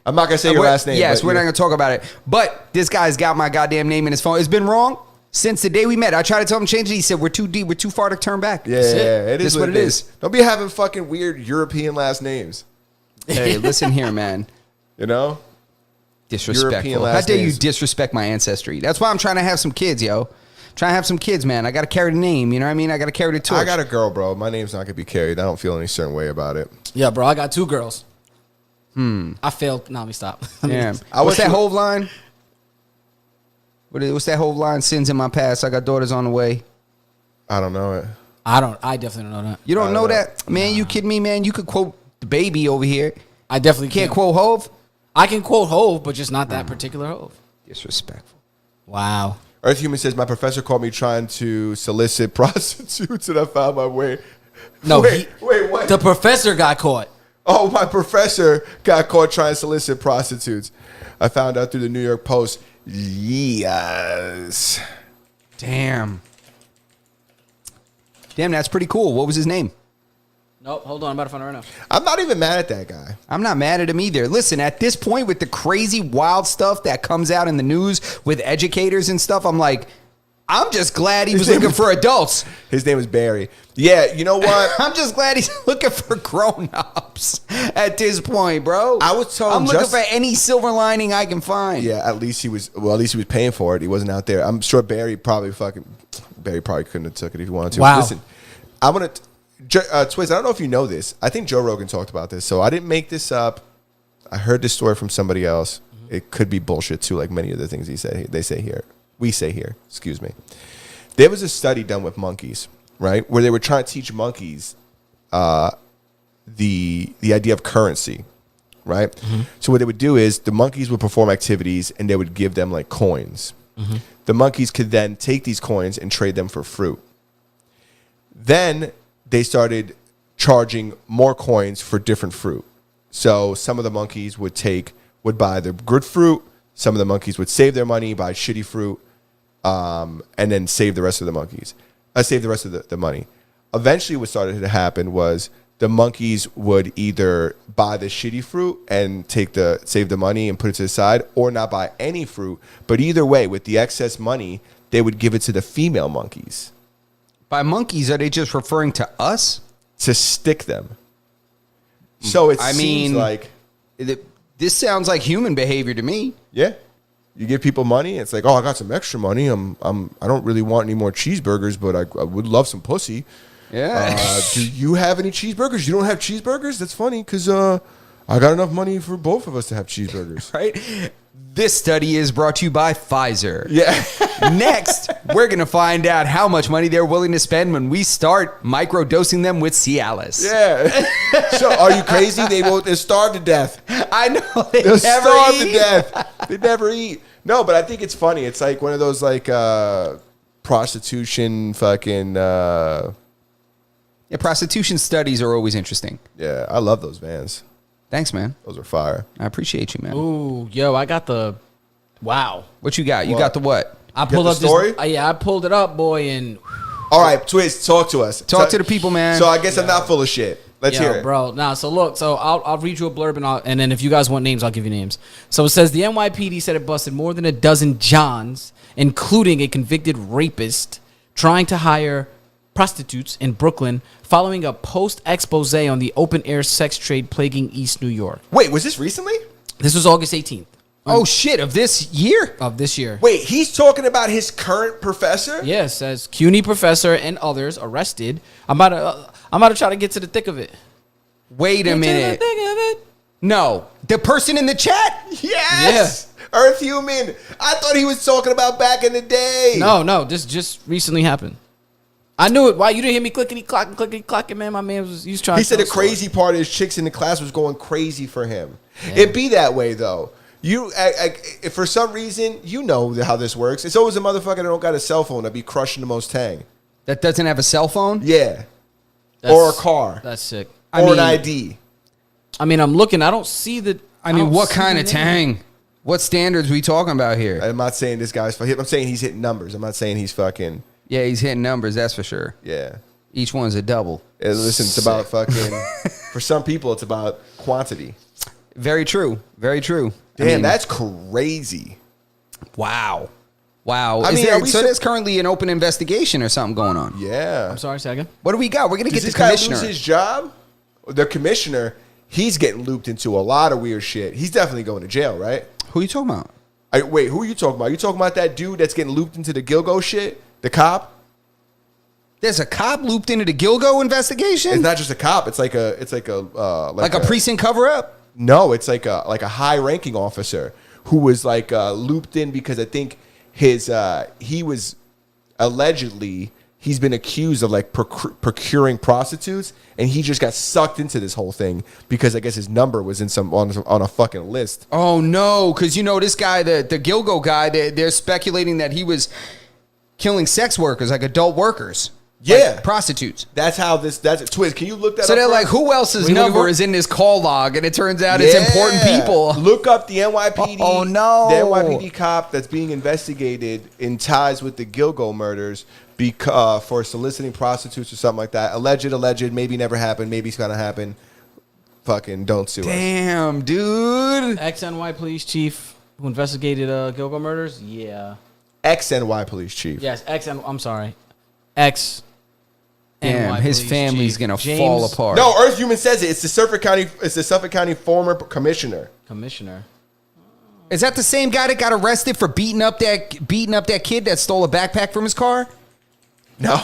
I'm not gonna say your last name. Yes, but we're not yeah. going to talk about it. But this guy's got my goddamn name in his phone. It's been wrong since the day we met. I tried to tell him to change it. He said, we're too deep. We're too far to turn back. Yeah, That's it. it is That's what it is. Don't be having fucking weird European last names. Hey, listen here, man. You know? Disrespectful. European How last dare you names. disrespect my ancestry? That's why I'm trying to have some kids, yo. Trying to have some kids, man. I got to carry the name. You know what I mean? I got to carry the torch. I got a girl, bro. My name's not gonna be carried. I don't feel any certain way about it. Yeah, bro. I got 2 girls. I failed. No, let me stop. Yeah. I What's wish that you- whole line? What's that whole line? Sins in my past. I got daughters on the way. I don't know it. I definitely don't know that. You don't I know don't know. that? Man, you kidding me, man? You could quote the baby over here. I definitely Can't quote Hove? I can quote Hove, but just not that particular Hove. Disrespectful. Wow. Earth Human says my professor called me trying to solicit prostitutes, and I found my way. No, wait, what? The professor got caught. Oh, my professor got caught trying to solicit prostitutes. I found out through the New York Post. Yes. Damn, that's pretty cool. What was his name? Nope. Hold on. I'm about to find it right now. I'm not even mad at that guy. I'm not mad at him either. Listen, at this point, with the crazy, wild stuff that comes out in the news with educators and stuff, I'm like, I'm just glad he was looking for adults. His name is Barry. Yeah, you know what? I'm just glad he's looking for grown-ups at this point, bro. I was telling I'm looking Justin- for any silver lining I can find. Yeah, at least he was paying for it. He wasn't out there. I'm sure Barry probably couldn't have took it if he wanted to. Wow. Listen, I'm gonna Twiz, I don't know if you know this. I think Joe Rogan talked about this, so I didn't make this up. I heard this story from somebody else. It could be bullshit too, like many of the things we say here. Excuse me. There was a study done with monkeys, right, where they were trying to teach monkeys the idea of currency, right? So what they would do is the monkeys would perform activities and they would give them like coins. The monkeys could then take these coins and trade them for fruit. Then they started charging more coins for different fruit. So some of the monkeys would buy the good fruit. Some of the monkeys would save their money, buy shitty fruit, and then save the rest of the monkeys. Save the rest of the money. Eventually what started to happen was the monkeys would either buy the shitty fruit and save the money and put it to the side, or not buy any fruit. But either way, with the excess money, they would give it to the female monkeys. By monkeys, are they just referring to us? to stick them. So it I seems mean, like, This sounds like human behavior to me. yeah, you give people money. It's like, oh, I got some extra money. I don't really want any more cheeseburgers, but I would love some pussy. Yeah. Do you have any cheeseburgers? You don't have cheeseburgers? That's funny because I got enough money for both of us to have cheeseburgers. Right? This study is brought to you by Pfizer. Yeah. Next, we're going to find out how much money they're willing to spend when we start microdosing them with Cialis. Yeah. So are you crazy? They're starved to death. I know. They're never starved to eat. death. They never eat. No, but I think it's funny. It's like one of those like prostitution fucking Yeah, prostitution studies are always interesting. yeah, I love those vans. Thanks, man. Those are fire. I appreciate you, man. Ooh, yo, I got the. Wow. What you got? You What? got the what? I got pulled the up story? this. Yeah, I pulled it up, boy, and All right, Twiz, talk to us. Talk to the people, man. So I guess I'm not full of shit. Let's hear it. bro. Nah, so look, so I'll read you a blurb and then if you guys want names, I'll give you names. So it says the NYPD said it busted more than a dozen Johns, including a convicted rapist, trying to hire prostitutes in Brooklyn following a post expose on the open air sex trade plaguing East New York. Wait, was this recently? This was August 18th Oh, shit. Of this year? of this year. Wait, he's talking about his current professor? Yeah, it says CUNY professor and others arrested. I'm about to try to get to the thick of it. Wait a Get to the minute. thick of it. No. The person in the chat? Yes. Earth Human. I thought he was talking about back in the day. No, this just recently happened. I knew it. Why you didn't hear me clickety man? My man was trying. He to said tell the a story. crazy part is chicks in the class was going crazy for him. It be that way though. If for some reason, you know how this works. It's always a motherfucker that don't got a cell phone that be crushing the most tang. That doesn't have a cell phone? Yeah. That's- Or a car. That's sick. I Or mean- an ID. I mean, I'm looking. I don't see the. I mean, don't what see kind the of name. tang? What standards we talking about here? I'm not saying this guy's. I'm saying he's hitting numbers. I'm not saying he's fucking. Yeah, he's hitting numbers, that's for sure. Yeah. Each one's a double. Listen, it's about fucking. For some people, it's about quantity. Very true. Very true. Damn, I mean, that's crazy. wow. Wow. I Is mean, there, are we so so- there's currently an open investigation or something going on. Yeah. I'm sorry, second. What do we got? We're gonna Does get this the guy commissioner. lose his job? The commissioner, he's getting looped into a lot of weird shit. He's definitely going to jail, right? Who are you talking about? Wait, who are you talking about? You talking about that dude that's getting looped into the Gilgo shit? The cop? There's a cop looped into the Gilgo investigation? It's not just a cop. It's like a like a precinct cover up? No, it's like a high ranking officer who was like looped in because I think he was allegedly he's been accused of like procuring prostitutes, and he just got sucked into this whole thing because I guess his number was in on a fucking list. Oh no, because you know this guy, the Gilgo guy, they're speculating that he was killing sex workers, like adult workers. Yeah. Like prostitutes. That's Twiz. Can you look that So up? they're for like, us? who else's Wait, number what? is in this call log? And it turns out it's important Yeah. people. Look up the NYPD. Oh, no. The NYPD cop that's being investigated in ties with the Gilgo murders for soliciting prostitutes or something like that. Alleged, maybe never happened, maybe it's gonna happen. Fucking don't sue us. Damn, dude. Ex-NY police chief who investigated Gilgo murders. Yeah. Ex-NY police chief. Yes. I'm sorry. Ex. Damn, NY his police family's chief. gonna James fall apart. No, Earth Human says it. It's the Suffolk County former commissioner. Commissioner. Is that the same guy that got arrested for beating up that kid that stole a backpack from his car? No.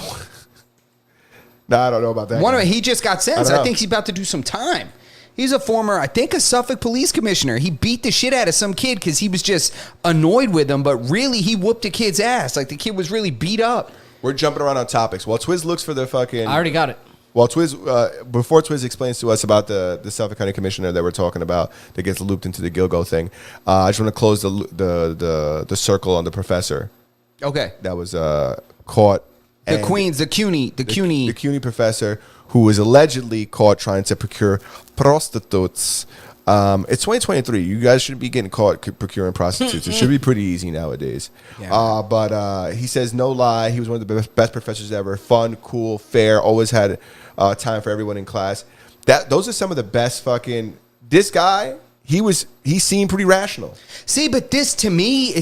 No, I don't know about that. One guy. of he just got sentenced. I don't I know. think he's about to do some time. He's a former, I think, a Suffolk police commissioner. He beat the shit out of some kid because he was just annoyed with him, but really he whooped a kid's ass. Like the kid was really beat up. We're jumping around on topics. While Twiz looks for the fucking. I already got it. Well, before Twiz explains to us about the Suffolk County Commissioner that we're talking about that gets looped into the Gilgo thing, I just want to close the circle on the professor Okay. that was caught. The and Queens, the CUNY. the CUNY professor who was allegedly caught trying to procure prostitutes. It's 2023. You guys shouldn't be getting caught procuring prostitutes. It should be pretty easy nowadays. Yeah. But he says no lie. He was one of the best professors ever. Fun, cool, fair. Always had time for everyone in class. Those are some of the best fucking. This guy, he seemed pretty rational. See, but this to me,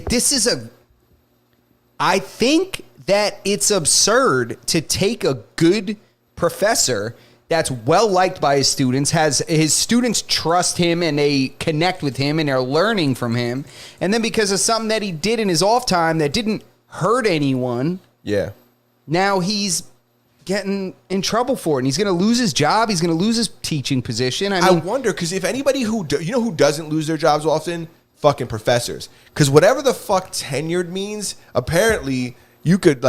I think that it's absurd to take a good professor that's well liked by his students, has his students trust him and they connect with him and they're learning from him. And then because of something that he did in his off time that didn't hurt anyone, Yeah. now he's getting in trouble for it. And he's going to lose his job. He's going to lose his teaching position. I I mean, wonder, because if anybody who who doesn't lose their jobs often, fucking professors. Because whatever the fuck tenured means, apparently you could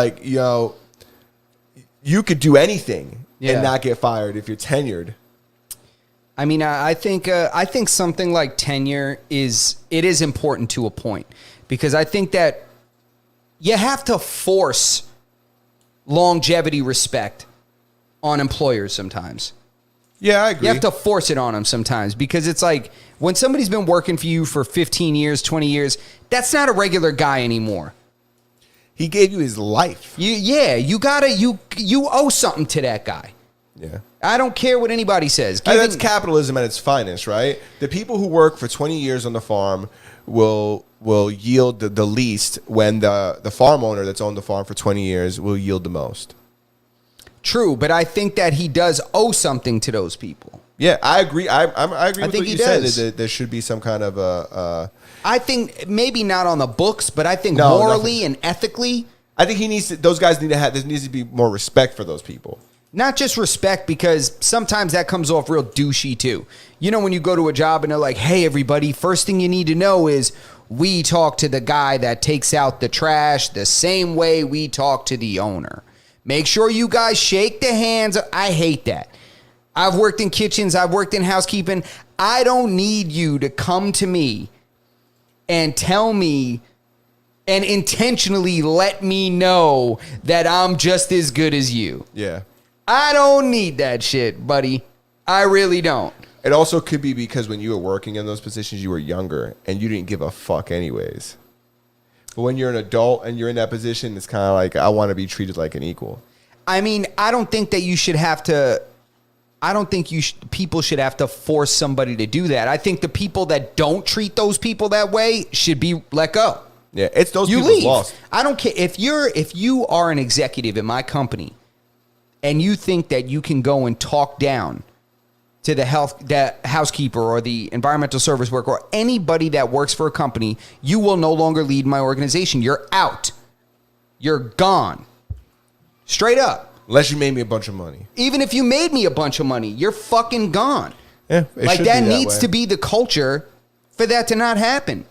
you could do anything Yeah. and not get fired if you're tenured. I mean, I think something like tenure is important to a point, because I think that you have to force longevity respect on employers sometimes. Yeah, I agree. You have to force it on them sometimes, because it's like when somebody's been working for you for 15 years, 20 years, that's not a regular guy anymore. He gave you his life. You owe something to that guy. Yeah. I don't care what anybody says. And that's capitalism at its finest, right? The people who work for 20 years on the farm will yield the least when the farm owner that's owned the farm for 20 years will yield the most. True, but I think that he does owe something to those people. Yeah, I agree. I agree with think what he you said. does. That there should be some kind of a I think maybe not on the books, but I think No, morally and ethically, I think those guys need to have, there needs to be more respect for those people. not just respect, because sometimes that comes off real douchey too. You know, when you go to a job and they're like, hey, everybody, first thing you need to know is we talk to the guy that takes out the trash the same way we talk to the owner. Make sure you guys shake the hands. I hate that. I've worked in kitchens. I've worked in housekeeping. I don't need you to come to me and tell me and intentionally let me know that I'm just as good as you. Yeah. I don't need that shit, buddy. I really don't. It also could be because when you were working in those positions, you were younger and you didn't give a fuck anyways. But when you're an adult and you're in that position, it's kind of like, I want to be treated like an equal. I mean, I don't think that you should have to. I don't think people should have to force somebody to do that. I think the people that don't treat those people that way should be let go. Yeah, it's those You people's leave. loss. I don't care if you are an executive in my company and you think that you can go and talk down to the housekeeper or the environmental service worker or anybody that works for a company, you will no longer lead my organization. You're out. You're gone. Straight up. Unless you made me a bunch of money. Even if you made me a bunch of money, you're fucking gone. Yeah, it Like should that be needs way. to be the culture for that to not happen.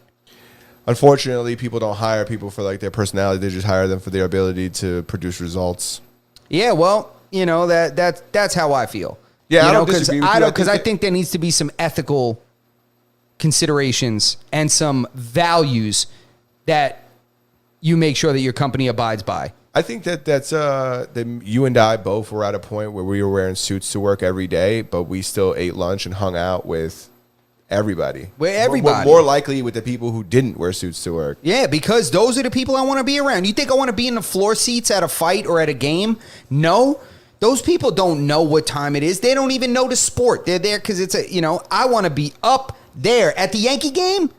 Unfortunately, people don't hire people for like their personality. They just hire them for their ability to produce results. Yeah, well, you know that's how I feel. Yeah, you I know, don't disagree with you. because I think there needs to be some ethical considerations and some values that you make sure that your company abides by. I think that's that you and I both were at a point where we were wearing suits to work every day, but we still ate lunch and hung out with everybody. With everybody. More likely with the people who didn't wear suits to work. Yeah, because those are the people I want to be around. You think I want to be in the floor seats at a fight or at a game? No. Those people don't know what time it is. They don't even know the sport. They're there because I want to be up there at the Yankee game.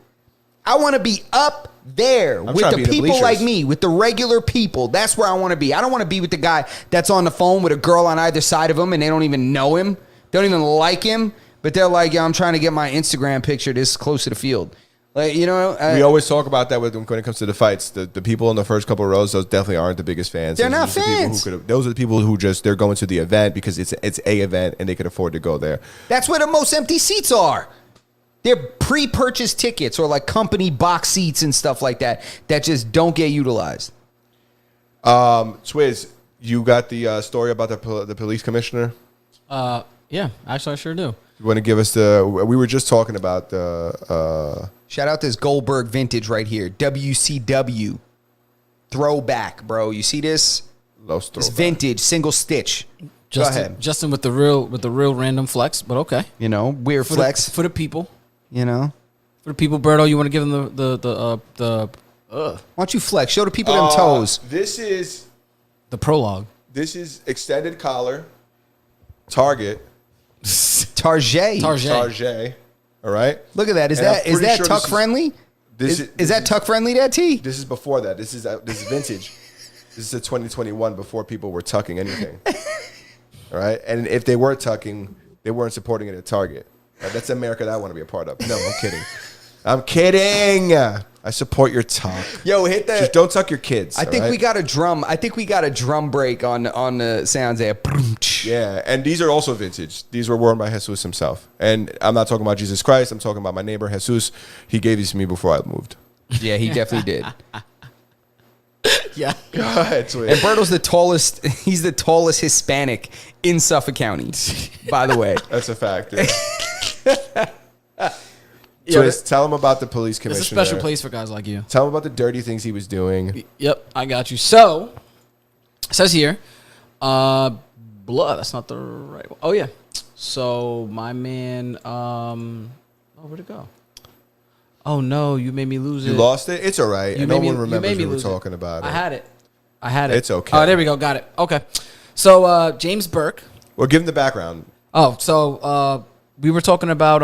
I want to be up there with trying to the be in the people like bleachers. me, with the regular people. That's where I want to be. I don't want to be with the guy that's on the phone with a girl on either side of him and they don't even know him. They don't even like him. But they're like, yeah, I'm trying to get my Instagram picture this close to the field. Like, We always talk about that when it comes to the fights. The people in the first couple of rows, those definitely aren't the biggest fans. They're Those not are just the people fans. who those are the people who they're going to the event because it's a event and they could afford to go there. That's where the most empty seats are. They're pre-purchased tickets or like company box seats and stuff like that just don't get utilized. Swizz, you got the story about the police commissioner? Yeah, actually, I sure do. You want to give us we were just talking about the Shout out this Goldberg vintage right here. WCW. Throwback, bro. You see this? Los This Throwback. vintage, single stitch. Justin, Go ahead. Justin with the real random flex, but okay. Weird For flex. for the people, For for the people. Berto, you want to give them the Why don't you flex? Show the people them toes. This is prologue. extended collar, Target, Tarjay. Target. All right. Look at that. Is And I'm that pretty sure tuck this is- friendly? This Is that tuck friendly, that T? This is before that. This is vintage. This is a 2021 before people were tucking anything. All right, and if they were tucking, they weren't supporting it at Target. That's the America that I want to be a part of. No, I'm kidding. I'm kidding. I support your tuck. Yo, hit that. Just don't tuck your kids. I think all right? we got a drum. I think we got a drum break on the sounds there. Yeah, and these are also vintage. These were worn by Jesus himself. And I'm not talking about Jesus Christ. I'm talking about my neighbor, Jesus. He gave these to me before I moved. Yeah, he definitely did. Yeah. Go ahead, And Twitch. Berto's the tallest. He's the tallest Hispanic in Suffolk County. By the way, That's a fact. Yeah. Yeah, Twist, tell him about the police It's commissioner. a special place for guys like you. Tell him about the dirty things he was doing. Yep, I got you. So, it says here, blood. That's not the right one. Oh yeah. So my man, where'd it go? Oh no, you made me lose it. You lost it? It's all right. You And no made me- one you remembers made me we were lose it. talking about it. I had it. It's okay. Oh, there we go. Got it. Okay. So James Burke. Well, give him the background. Oh, so we were talking about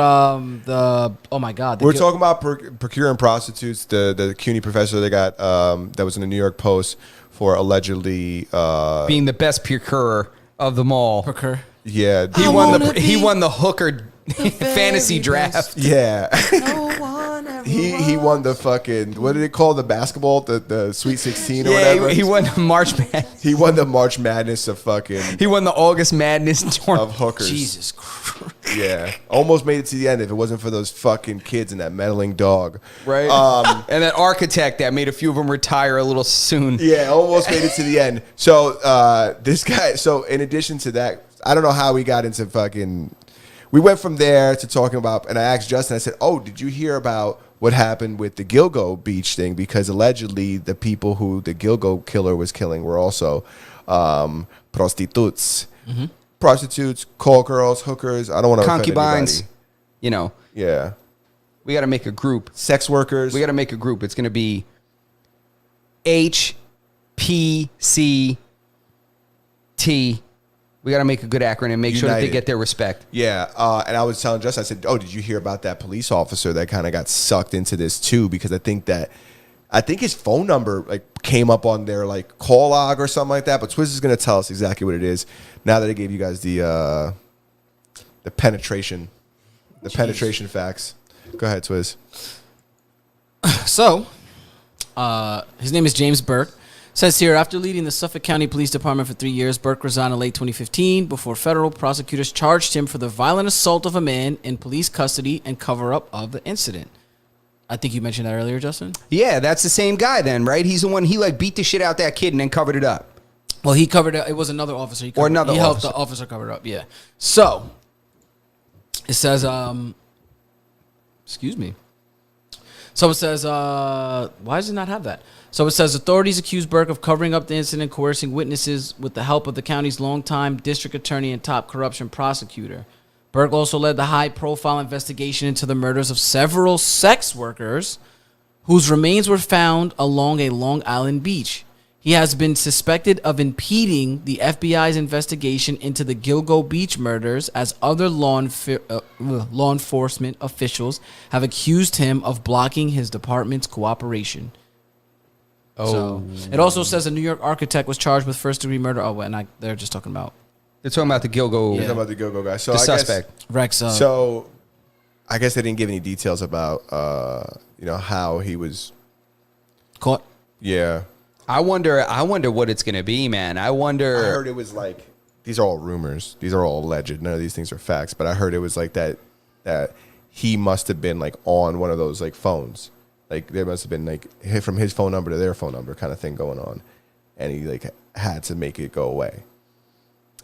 the. Oh my God. We're talking about procuring prostitutes. The CUNY professor they got that was in the New York Post for allegedly. being the best procurer of them all. Procure. Yeah. He I won wanna he be won the hooker fantasy draft. Yeah. No one ever he won the fucking, what did it call, the basketball, the Sweet 16 or whatever. Yeah, he won the March Madness. He won the March Madness of fucking He won the August Madness tournament. of hookers. Jesus Christ. Yeah, almost made it to the end if it wasn't for those fucking kids and that meddling dog. Right. And that architect that made a few of them retire a little soon. Yeah, almost made it to the end. So this guy. So in addition to that, I don't know how we got into fucking. We went from there to talking about, and I asked Justin. I said, "Oh, did you hear about what happened with the Gilgo Beach thing? Because allegedly the people who the Gilgo killer was killing were also prostitutes, prostitutes, call girls, hookers. I don't want to Concubines. offend You know, anybody. Yeah, we got to make a group. sex workers. We got to make a group. It's going to be HPCT. We got to make a good acronym. Make sure that they United. get their respect. Yeah, and I was telling Justin, I said, "Oh, did you hear about that police officer that kind of got sucked into this too?" Because I think his phone number like came up on their like call log or something like that. But Swizz is going to tell us exactly what it is now that I gave you guys the penetration facts. Go ahead, Swizz. So, his name is James Burke. Says here, after leading the Suffolk County Police Department for 3 years, Burke resigned in late 2015 before federal prosecutors charged him for the violent assault of a man in police custody and cover-up of the incident. I think you mentioned that earlier, Justin. Yeah, that's the same guy then, right? He's the one he like beat the shit out that kid and then covered it up. Well, he covered it. It was another officer. He covered, another he helped officer. the officer cover it up. Yeah. So it says, excuse me. So it says, why does it not have that? So it says authorities accuse Burke of covering up the incident, coercing witnesses with the help of the county's longtime district attorney and top corruption prosecutor. Burke also led the high-profile investigation into the murders of several sex workers whose remains were found along a Long Island beach. He has been suspected of impeding the FBI's investigation into the Gilgo Beach murders, as other law enforcement officials have accused him of blocking his department's cooperation. Oh, So it also says a New York architect was charged with first-degree murder. Oh, and they're just talking about they're talking about the Gilgo. We're Yeah. talking about the Go-Go guy. So The I suspect. Rex. Guess, so I guess they didn't give any details about how he was. Caught. Yeah, I wonder what it's gonna be, man. I I wonder. heard it was like, these are all rumors. These are all alleged. None of these things are facts. But I heard it was like that he must have been like on one of those like phones. Like there must have been like hit from his phone number to their phone number kind of thing going on, and he like had to make it go away.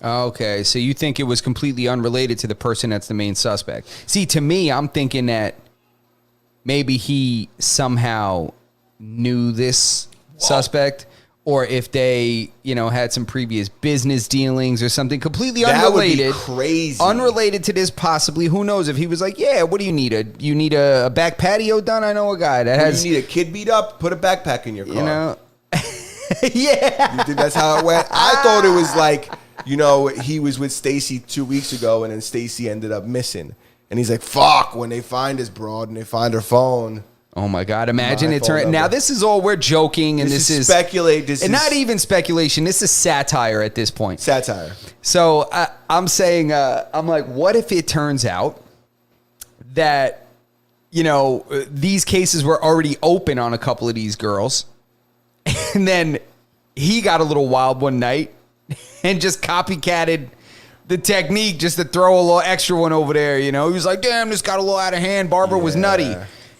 Okay, so you think it was completely unrelated to the person that's the main suspect? See, to me, I'm thinking that maybe he somehow knew this suspect, or if they, had some previous business dealings or something completely That would be unrelated. crazy. Unrelated to this, possibly. Who knows? If he was like, "Yeah, what do you need? You need a back patio done? I know a guy that has, You need a kid beat up? Put a backpack in your car. yeah." You think that's how it went? I thought it was like, he was with Stacy 2 weeks ago, and then Stacy ended up missing, and he's like, "Fuck!" When they find his broad and they find her phone, Oh my God! Imagine My it phone turned. Now number. this is all we're joking, and this is speculate. This and is not even speculation. This is satire at this point. satire. So I'm saying, I'm like, what if it turns out that, you know, these cases were already open on a couple of these girls, and then he got a little wild one night and just copycatted the technique just to throw a little extra one over there. You know, he was like, damn, this got a little out of hand. Barbara was nutty,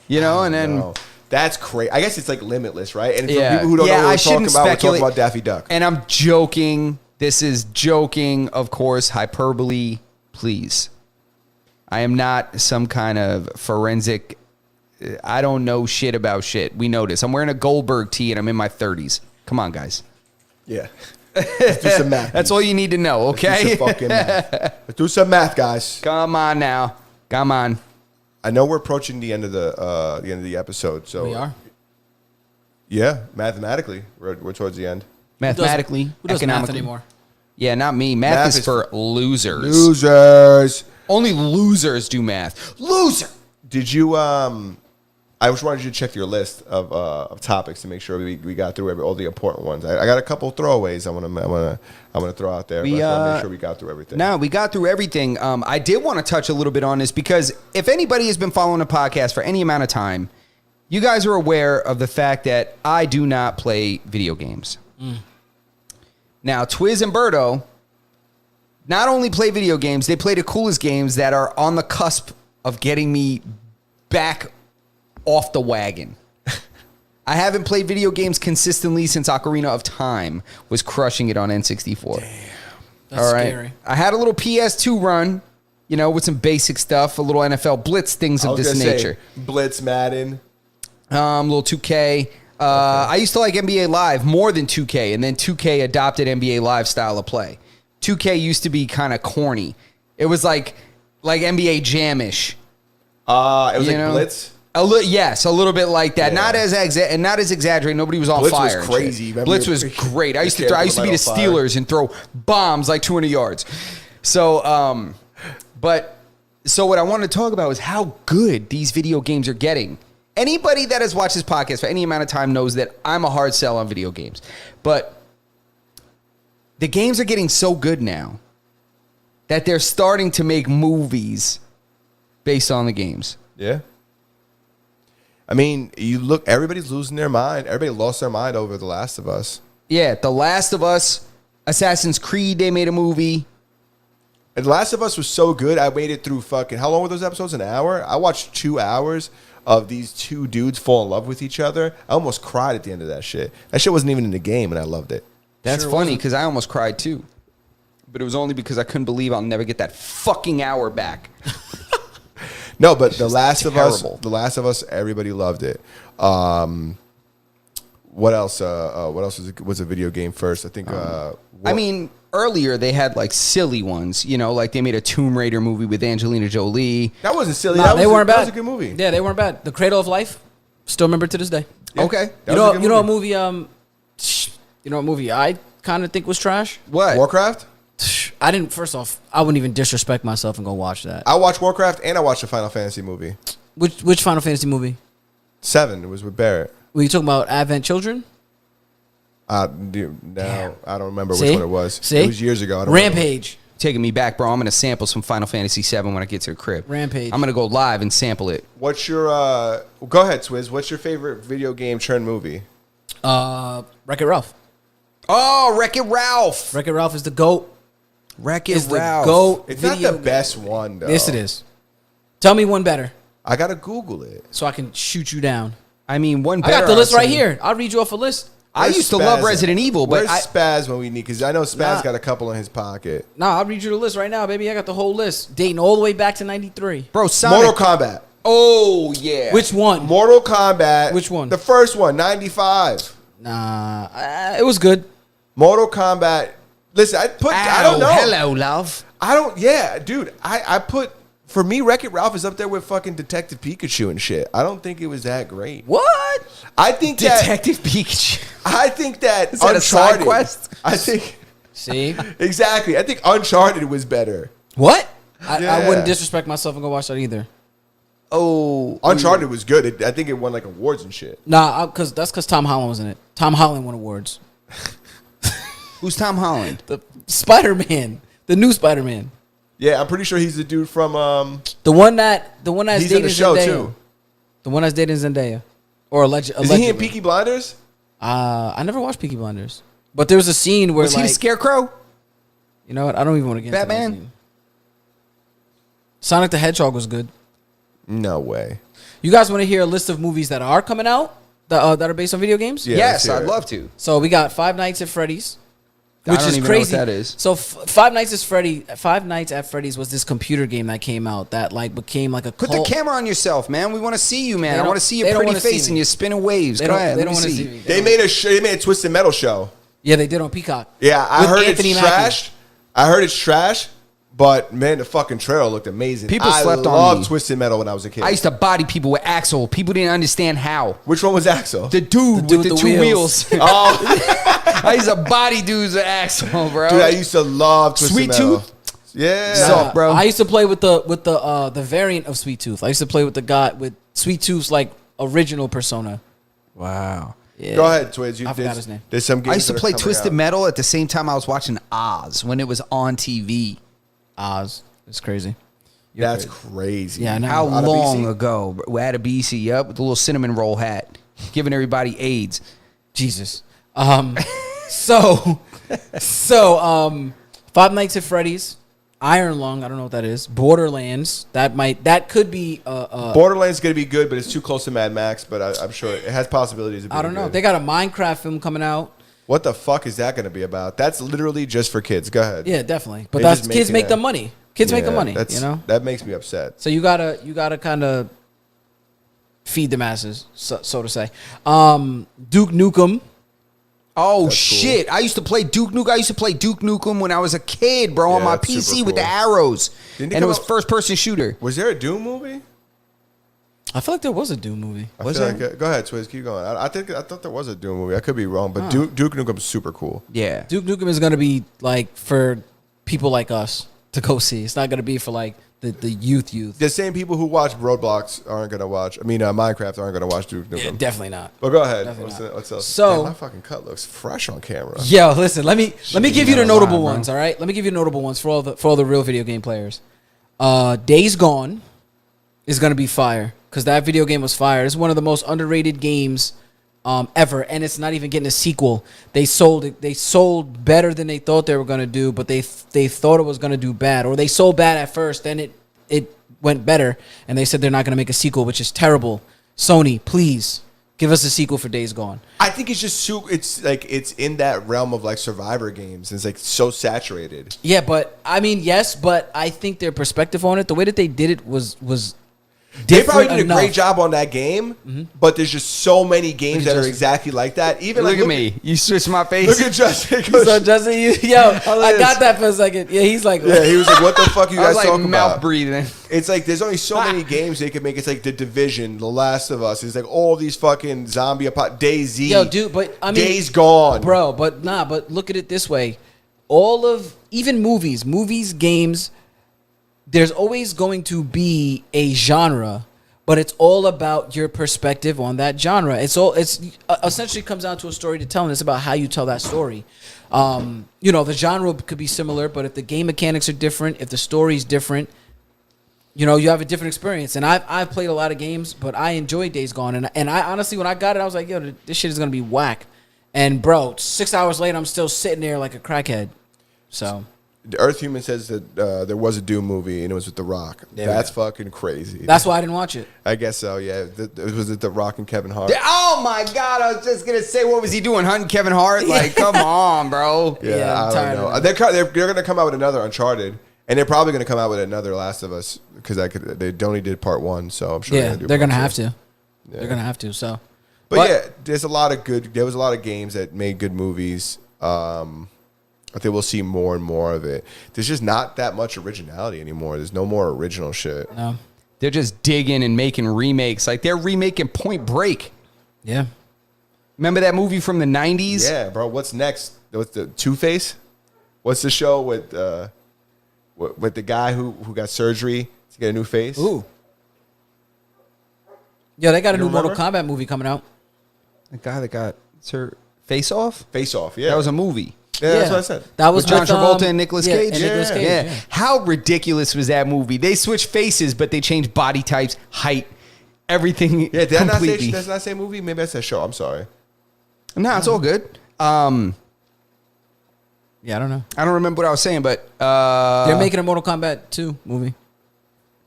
you know, and then. No. That's crazy. I guess it's like limitless, right? And for Yeah. people who don't know what I we're talking shouldn't about, we're speculate. talking about Daffy Duck. And I'm joking. This is joking, of course, hyperbole, please. I am not some kind of forensic. I don't know shit about shit. We know this. I'm wearing a Goldberg tee and I'm in my 30s. Come on, guys. Yeah. Let's do some math. That's all you need to know, Let's do okay? some fucking math. Let's do some math, guys. Come on now. Come on. I know we're approaching the end of the episode, so We are. yeah, mathematically, we're towards the end. Mathematically, Who does math economically. anymore? Yeah, not me. Math, Math is is for losers. Losers. Only losers do math. Loser. Did you? I just wanted you to check your list of topics to make sure we got through all the important ones. I got a couple throwaways I want to throw out there. We, but I just want to make sure we got through everything. No, we got through everything. I did want to touch a little bit on this because if anybody has been following the podcast for any amount of time, you guys are aware of the fact that I do not play video games. Now, Twiz and Berto not only play video games, they play the coolest games that are on the cusp of getting me back off the wagon. I haven't played video games consistently since Ocarina of Time was crushing it on N64. That's All right. scary. I had a little PS2 run, you know, with some basic stuff, a little NFL Blitz, things I of was this gonna nature. say, Blitz, Madden. Little 2K. I used to like NBA Live more than 2K, and then 2K adopted NBA Live style of play. 2K used to be kind of corny. It was like NBA Jam-ish. It was You like know? Blitz. Yes, a little bit like that. Yeah. Not as exaggerated. Nobody was on Blitz was fire. and crazy. shit. Remember Blitz the- was great. I used to the be the light on fire. Steelers and throw bombs like 200 yards. So, so what I want to talk about is how good these video games are getting. Anybody that has watched this podcast for any amount of time knows that I'm a hard sell on video games, but the games are getting so good now that they're starting to make movies based on the games. Yeah. I mean, you look. Everybody's losing their mind. Everybody lost their mind over The Last of Us. Yeah, The Last of Us, Assassin's Creed, they made a movie. And The Last of Us was so good. I made it through fucking. How long were those episodes? An hour. I watched 2 hours of these two dudes fall in love with each other. I almost cried at the end of that shit. That shit wasn't even in the game, and I loved it. That's Sure funny wasn't. because I almost cried too. But it was only because I couldn't believe I'll never get that fucking hour back. No, but The Last of Us. terrible. The Last of Us. Everybody loved it. What else? What else was a video game first? I think. I mean, earlier they had like silly ones, you know, like they made a Tomb Raider movie with Angelina Jolie. that wasn't silly. Nah, they weren't That bad. was a good movie. Yeah, they weren't bad. The Cradle of Life, still remember to this day. Yeah, Okay. that was a good You know what movie? You know what movie I kind of think was trash? What? Warcraft. I didn't. First off, I wouldn't even disrespect myself and go watch that. I watched Warcraft and I watched the Final Fantasy movie. Which Final Fantasy movie? 7. It was with Barrett. Were you talking about Advent Children? Now I don't remember See? which one it was. See? It was years ago. I don't remember. Rampage. Taking me back, bro. I'm going to sample some Final Fantasy VII when I get to the crib. Rampage. I'm going to go live and sample it. What's your go ahead, Swizz. What's your favorite video game churn movie? Wreck-It Ralph. Oh, Wreck-It Ralph. Wreck-It Ralph is the GOAT. Wreck-It Is the Ralph. GOAT. It's not video the game. best one though. Yes, it is. Tell me one better I gotta Google it. so I can shoot you down. I mean, one I better. got the list I'll right say. here. I'll read you off a list. I Where's used to love Spaz Resident at? Evil, but Where's I, Spaz when we need? Because I know Spaz Nah. got a couple in his pocket. Nah, I'll read you the list right now, baby. I got the whole list. Dating all the way back to 93. bro, Sonic. Mortal Kombat. Oh, yeah. Which one? Mortal Kombat. Which one? The first one, 95. Nah, it was good. Mortal Kombat. Listen, I don't know. Hello, love. I don't. Yeah, dude. I put. For me, Wreck-It Ralph is up there with fucking Detective Pikachu and shit. I don't think it was that great. What? I think that. Detective Pikachu. I think that Is that a side Uncharted. quest? I think See? exactly. I think Uncharted was better. What? I Yeah. wouldn't disrespect myself and go watch that either. Oh, Uncharted was good. I think it won like awards and shit. Nah, because Tom Holland was in it. Tom Holland won awards. who's Tom Holland? The Spider-Man, the new Spider-Man, Yeah, I'm pretty sure he's the dude from. the one that's He's in dating the show Zendaya. too. The one that's dating Zendaya, or allegedly. Is he in Peaky Blinders? I never watched Peaky Blinders, but there was a scene where Was he the Scarecrow? you know what? I don't even want to get into that Batman? scene. Sonic the Hedgehog was good. No way. You guys want to hear a list of movies that are coming out that are based on video games? Yeah, Yes, let's hear I'd it. love to. So we got Five Nights at Freddy's, I which don't is even know what crazy. that is. So Five Nights at Freddy's was this computer game that came out that like became like a Put cult. the camera on yourself, man. We want to see you, They man. I don't- want to see they your don't pretty wanna see face me. and your spinning waves. They Go don't- ahead. they let don't me wanna see. see me. They made a Twisted Metal show. Yeah, they did on Peacock. Yeah, I With heard Anthony it's Mackie. trashed. I heard it's trash, but man, the fucking trailer looked amazing. People slept on I loved me. Twisted Metal when I was a kid. I used to body people with Axel. People didn't understand how. Which one was Axel? The dude dude with the with the two wheels. wheels. Oh, I used to body dudes with Axel, bro. dude, I used to love Twisted Sweet Metal. Tooth? Yeah. So- bro. I used to play with the variant of Sweet Tooth. I used to play with the guy with Sweet Tooth's like original persona. Wow. Yeah. Go ahead, Twiz. You I forgot did- his name. There's some games I used to that are play coming Twisted out. Metal at the same time I was watching Oz when it was on TV. Oz. It's crazy. That's crazy. Yeah, I know. How Adebisi? long ago? Adebisi, yep, with the little cinnamon roll hat, giving everybody AIDS. Jesus. So Five Nights at Freddy's, Iron Lung, I don't know what that is. Borderlands, that could be Borderlands is gonna be good, but it's too close to Mad Max. But I'm sure it has possibilities. Of being I don't know. good. They got a Minecraft film coming out. What the fuck is that gonna be about? That's literally just for kids. Go ahead. Yeah, definitely. But They that's just kids making make the that- money. Kids make the money, That's, you know? that makes me upset. So you gotta kind of feed the masses, so to say. Duke Nukem. Oh That's cool. shit! I used to play Duke Nukem. I used to play Duke Nukem when I was a kid, bro, on Yeah, my that's PC super with the cool. arrows, Didn't it and it come was out- first-person shooter. Was there a Doom movie? I feel like there was a Doom movie. I Was feel there? like go ahead, Twiz. Keep going. I thought there was a Doom movie. I could be wrong, but Duke Nukem's super cool. Yeah, Duke Nukem is gonna be like for people like us to go see. It's not gonna be for like the youth. The same people who watch Roadblocks aren't gonna watch. I mean, Minecraft aren't gonna watch Duke Nukem. Yeah, definitely not. But go ahead. Definitely not. What's else? So- Damn, my fucking cut looks fresh on camera. Yo, listen. Let me give you the never notable lie, bro. ones. All right. Let me give you the notable ones for all the real video game players. Days Gone is gonna be fire because that video game was fire. It's one of the most underrated games ever, and it's not even getting a sequel. They sold it. They sold better than they thought they were gonna do, but they thought it was gonna do bad, or they sold bad at first, then it went better, and they said they're not gonna make a sequel, which is terrible. Sony, please give us a sequel for Days Gone. I think it's just it's like it's in that realm of like Survivor games. It's like so saturated. Yeah, but I mean, yes, but I think their perspective on it, the way that they did it was They probably different did a enough. great job on that game, but there's just so many games that are Justin. exactly like that. Even look like, at me. You switched my face. Look at Justin. So Justin, I got that for a second. Yeah, he's like, Yeah, he was like, "What the fuck you I was guys like talking mouth about?" breathing. It's like there's only so many games they could make. It's like The Division, The Last of Us. It's like all these fucking zombie DayZ. Yo, dude, but I mean, Days Gone, bro. But look at it this way: even movies, games. There's always going to be a genre, but it's all about your perspective on that genre. It's essentially comes down to a story to tell, and it's about how you tell that story. The genre could be similar, but if the game mechanics are different, if the story's different, you have a different experience. And I've played a lot of games, but I enjoyed Days Gone. And I honestly, when I got it, I was like, yo, this shit is gonna be whack. And bro, 6 hours later, I'm still sitting there like a crackhead. So The Earth Human says that there was a Doom movie and it was with The Rock. There we That's go. fucking crazy. that's why I didn't watch it. I guess so. Yeah, it was The Rock and Kevin Hart. Oh my god! I was just gonna say, what was he doing, hunting Kevin Hart? Like, come on, bro. Yeah, I'm I tired don't know. of They're going to come out with another Uncharted, and they're probably going to come out with another Last of Us because they only did part one, so I'm sure Yeah, they're gonna have to. to. They're gonna have to. So, But yeah, there was a lot of games that made good movies. I think we'll see more and more of it. There's just not that much originality anymore. There's no more original shit. no, They're just digging and making remakes. Like they're remaking Point Break. yeah. Remember that movie from the 90s? Yeah, bro. What's next? What's the Two-Face? What's the show with the guy who got surgery to get a new face? Ooh, Yeah, they got a You new Mortal remember? Kombat movie coming out. The guy that got Sir Face Off. Face Off. Yeah, That was a movie. Yeah, that's what I said. That was With John with, Travolta and Nicolas Cage? And Nicolas Yeah. Cage, Yeah. yeah. How ridiculous was that movie? They switched faces, but they changed body types, height, everything Yeah, did I not say completely. that's not the same movie? Maybe that's a show. I'm sorry. No, it's all good. Yeah, I don't know. I don't remember what I was saying, but They're making a Mortal Kombat 2 movie.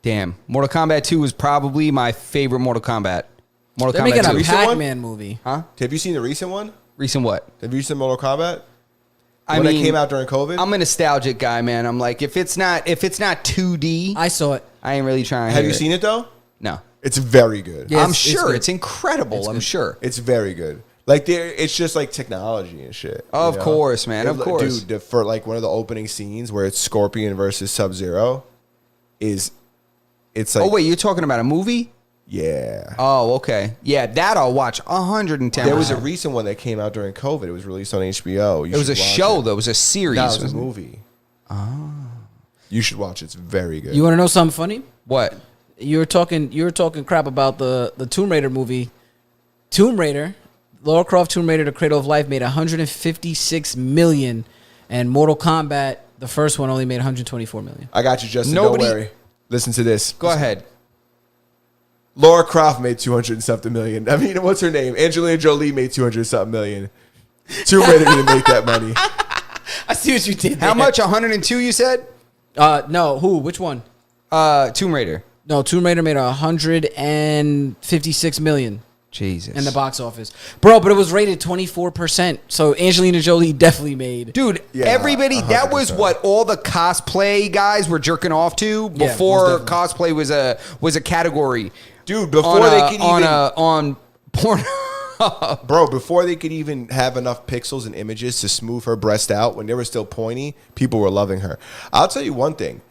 damn, Mortal Kombat 2 was probably my favorite Mortal Kombat. Mortal They're Kombat making 2. a Recent one? Pac-Man movie. Huh? Have you seen the recent one? Recent what? Have you seen Mortal Kombat? I When mean, it came out during COVID? I'm a nostalgic guy, man. I'm like, if it's not 2D, I saw it. I ain't really trying. to Have hear you seen it though? No. It's very good. Yeah. I'm it's sure good. it's incredible. It's I'm good. sure. It's very good. Like it's just like technology and shit. Of course, man, of course. Dude, for like one of the opening scenes where it's Scorpion versus Sub-Zero it's like Oh wait, you're talking about a movie? yeah. Oh, okay. Yeah, that I'll watch 110. There was a recent one that came out during COVID. It was released on HBO. It was a show, though. It was a series. No, it was a wasn't it? movie. Oh. You should watch it. It's very good. You want to know something funny? What? You were talking crap about the Tomb Raider movie. Tomb Raider, Lara Croft Tomb Raider: The Cradle of Life made 156 million, and Mortal Kombat, the first one, only made 124 million. I got you, Justin. Nobody- Don't worry. Listen to this. Go ahead. Laura Croft made 200 and something million. I mean, what's her name? Angelina Jolie made 200 something million. Tomb Raider didn't make that money. I see what you did. How much? 102, you said? No, who? Which one? Tomb Raider. No, Tomb Raider made 156 million Jesus. in the box office, bro. But it was rated 24%. So Angelina Jolie definitely made. Dude, Yeah, everybody, that was 100%. what all the cosplay guys were jerking off to Yeah, before most cosplay was a category. Dude, before they could even... on porn. Bro, before they could even have enough pixels and images to smooth her breast out, when they were still pointy, people were loving her. I'll tell you one thing.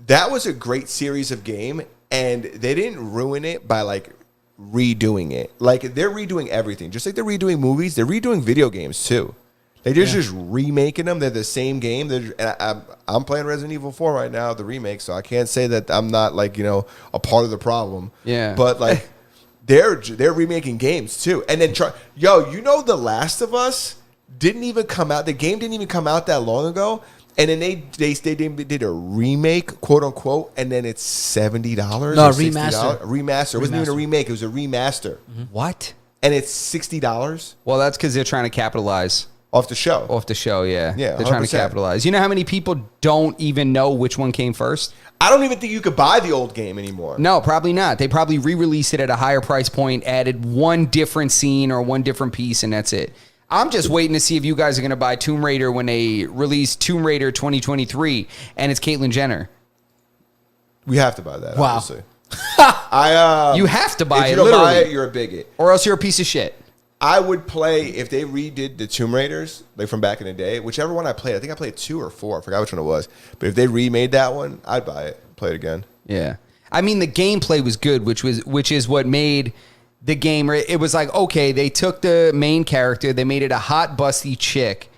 That was a great series of game, and they didn't ruin it by, like, redoing it. Like, they're redoing everything. Just like they're redoing movies, they're redoing video games, too. They're just remaking them. They're the same game. I'm playing Resident Evil 4 right now, the remake, so I can't say that I'm not, like, you know, a part of the problem. Yeah. But, like... They're remaking games too, and then you know, The Last of Us didn't even come out. The game didn't even come out that long ago, and then they did a remake, quote unquote, and then it's $70. No, or remaster. $60. Remaster. It wasn't even a remake. It was a remaster, What? and it's $60 Well, that's because they're trying to capitalize off the show. off the show, yeah. Yeah, They're trying to 100%. capitalize. You know how many people don't even know which one came first? I don't even think you could buy the old game anymore. No, probably not. They probably re-released it at a higher price point, added one different scene or one different piece, and that's it. I'm just waiting to see if you guys are going to buy Tomb Raider when they release Tomb Raider 2023, and it's Caitlyn Jenner. We have to buy that. Wow. Obviously. You have to buy if it, you don't literally, buy it, you're a bigot. or else you're a piece of shit. I would play if they redid the Tomb Raiders, like from back in the day, whichever one I played. I think I played 2 or 4. I forgot which one it was. But if they remade that one, I'd buy it, play it again. Yeah. I mean, the gameplay was good, which is what made the game. It was like, okay, they took the main character, they made it a hot, busty chick,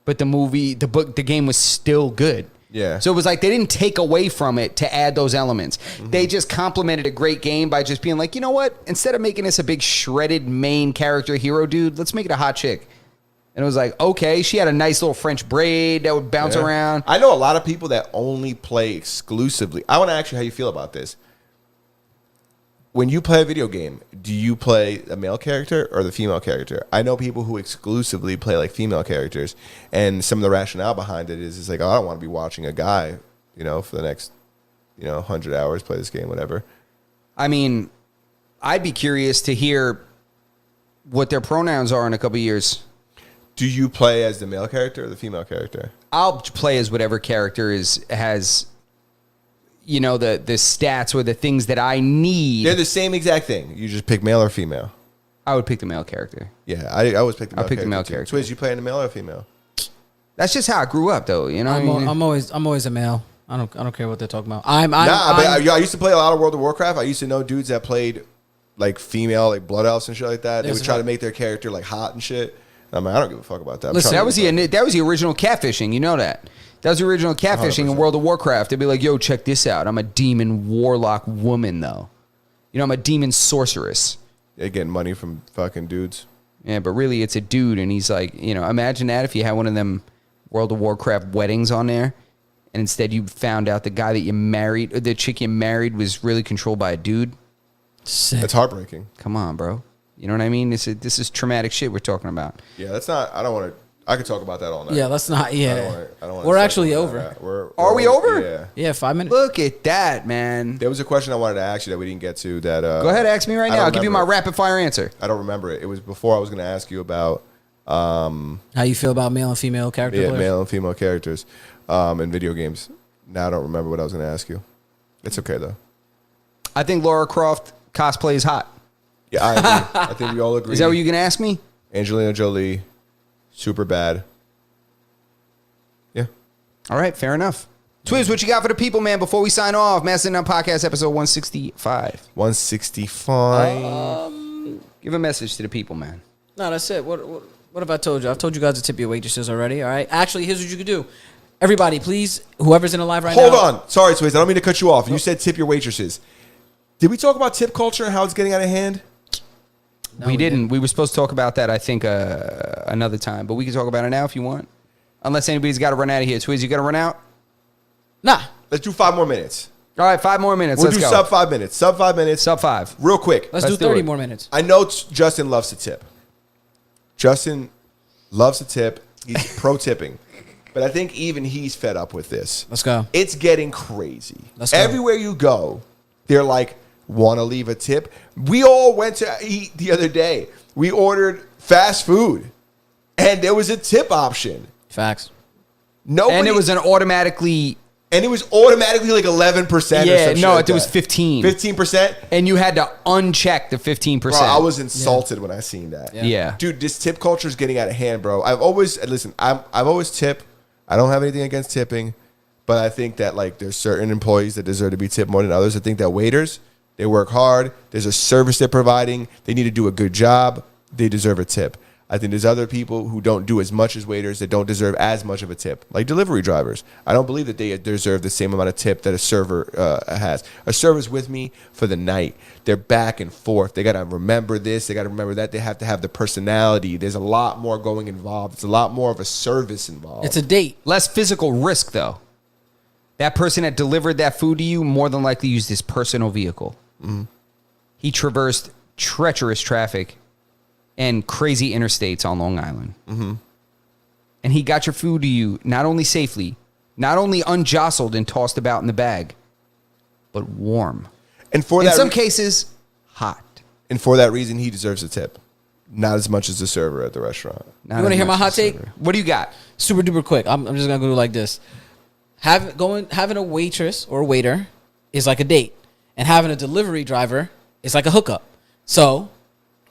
but the game was still good. Yeah. So it was like they didn't take away from it to add those elements. They just complemented a great game by just being like, you know what? Instead of making this a big shredded main character hero dude, let's make it a hot chick. And it was like, okay, she had a nice little French braid that would bounce Yeah. around. I know a lot of people that only play exclusively. I want to ask you how you feel about this. When you play a video game, do you play a male character or the female character? I know people who exclusively play like female characters, and some of the rationale behind it is like, oh, I don't want to be watching a guy, you know, for the next, 100 hours play this game, whatever. I mean, I'd be curious to hear what their pronouns are in a couple years. Do you play as the male character or the female character? I'll play as whatever character has, the stats or the things that I need. They're the same exact thing. You just pick male or female. I would pick the male character. Yeah, I always pick the male I'll pick the character. male too. character. Twiz, you playing the male or female? That's just how I grew up, though. You know, I'm always a male. I don't care what they're talking about. But I used to play a lot of World of Warcraft. I used to know dudes that played like female, like blood elves and shit like that. They There's would try a- to make their character like hot and shit. I'm like, I don't give a fuck about that. I'm listen, trying that was the original catfishing. You know that. That was the original catfishing in 100%. World of Warcraft. They'd be like, "Yo, check this out. I'm a demon warlock woman, though." You know, I'm a demon sorceress. They getting money from fucking dudes. Yeah, but really it's a dude, and he's like, you know, imagine that if you had one of them World of Warcraft weddings on there, and instead you found out the guy that you married, or the chick you married was really controlled by a dude. Sick. That's heartbreaking. Come on, bro. You know what I mean? This is traumatic shit we're talking about. Yeah, that's not. I don't want to. I could talk about that all night. Yeah, let's not. Yeah, I don't wanna we're say actually about over. that. We're Are we over? Yeah. Yeah, 5 minutes. Look at that, man. There was a question I wanted to ask you that we didn't get to. That Go ahead, ask me right now. I'll give you my rapid fire answer. I don't remember it. It was before I was going to ask you about How you feel about male and female character players? male and female characters in video games. Now I don't remember what I was going to ask you. It's okay though. I think Lara Croft cosplay is hot. Yeah, I agree. I think we all agree. Is that what you're gonna ask me? Angelina Jolie, super bad. Yeah. All right, fair enough. Twiz, what you got for the people, man? Before we sign off, Master None Podcast, episode 165. 165. Give a message to the people, man. No, that's it. What have I told you? I've told you guys to tip your waitresses already. All right. Actually, here's what you could do. Everybody, please, whoever's in the live right Hold now. on. Sorry, Swayze. I don't mean to cut you off. You said tip your waitresses. Did we talk about tip culture and how it's getting out of hand? No, we didn't. We were supposed to talk about that, I think, another time. But we can talk about it now if you want. Unless anybody's got to run out of here. Twiz, you got to run out? Nah. Let's do 5 more minutes. All right, 5 more minutes. We'll Let's do go. sub 5 minutes. Sub 5 minutes. Sub 5. Real quick. Let's Let's do do 30 it. more minutes. I know Justin loves to tip. Justin loves to tip. He's pro tipping. But I think even he's fed up with this. Let's go. It's getting crazy. Let's go. Everywhere you go, they're like, want to leave a tip? We all went to eat the other day. We ordered fast food, and there was a tip option. Facts. Nobody, And it was an automatically... like 11% or some Yeah, shit no, like it was that. 15. 15%? And you had to uncheck the 15%. Bro, I was insulted when I seen that. Yeah. Dude, this tip culture is getting out of hand, bro. I've always tipped. I don't have anything against tipping, but I think that like there's certain employees that deserve to be tipped more than others. I think that waiters, they work hard. There's a service they're providing. They need to do a good job. They deserve a tip. I think there's other people who don't do as much as waiters that don't deserve as much of a tip, like delivery drivers. I don't believe that they deserve the same amount of tip that a server has. A server's with me for the night. They're back and forth. They got to remember this. They got to remember that. They have to have the personality. There's a lot more going involved. It's a lot more of a service involved. It's a date. Less physical risk, though. That person that delivered that food to you more than likely used his personal vehicle. Mm-hmm. He traversed treacherous traffic and crazy interstates on Long Island. Mm-hmm. And he got your food to you not only safely, not only unjostled and tossed about in the bag, but warm. and for In that some cases, hot. and for that reason, he deserves a tip. Not as much as the server at the restaurant. Not You wanna as hear my much hot as the take? server. What do you got? Super duper quick. I'm just gonna go like this. Having a waitress or a waiter is like a date, and having a delivery driver is like a hookup. So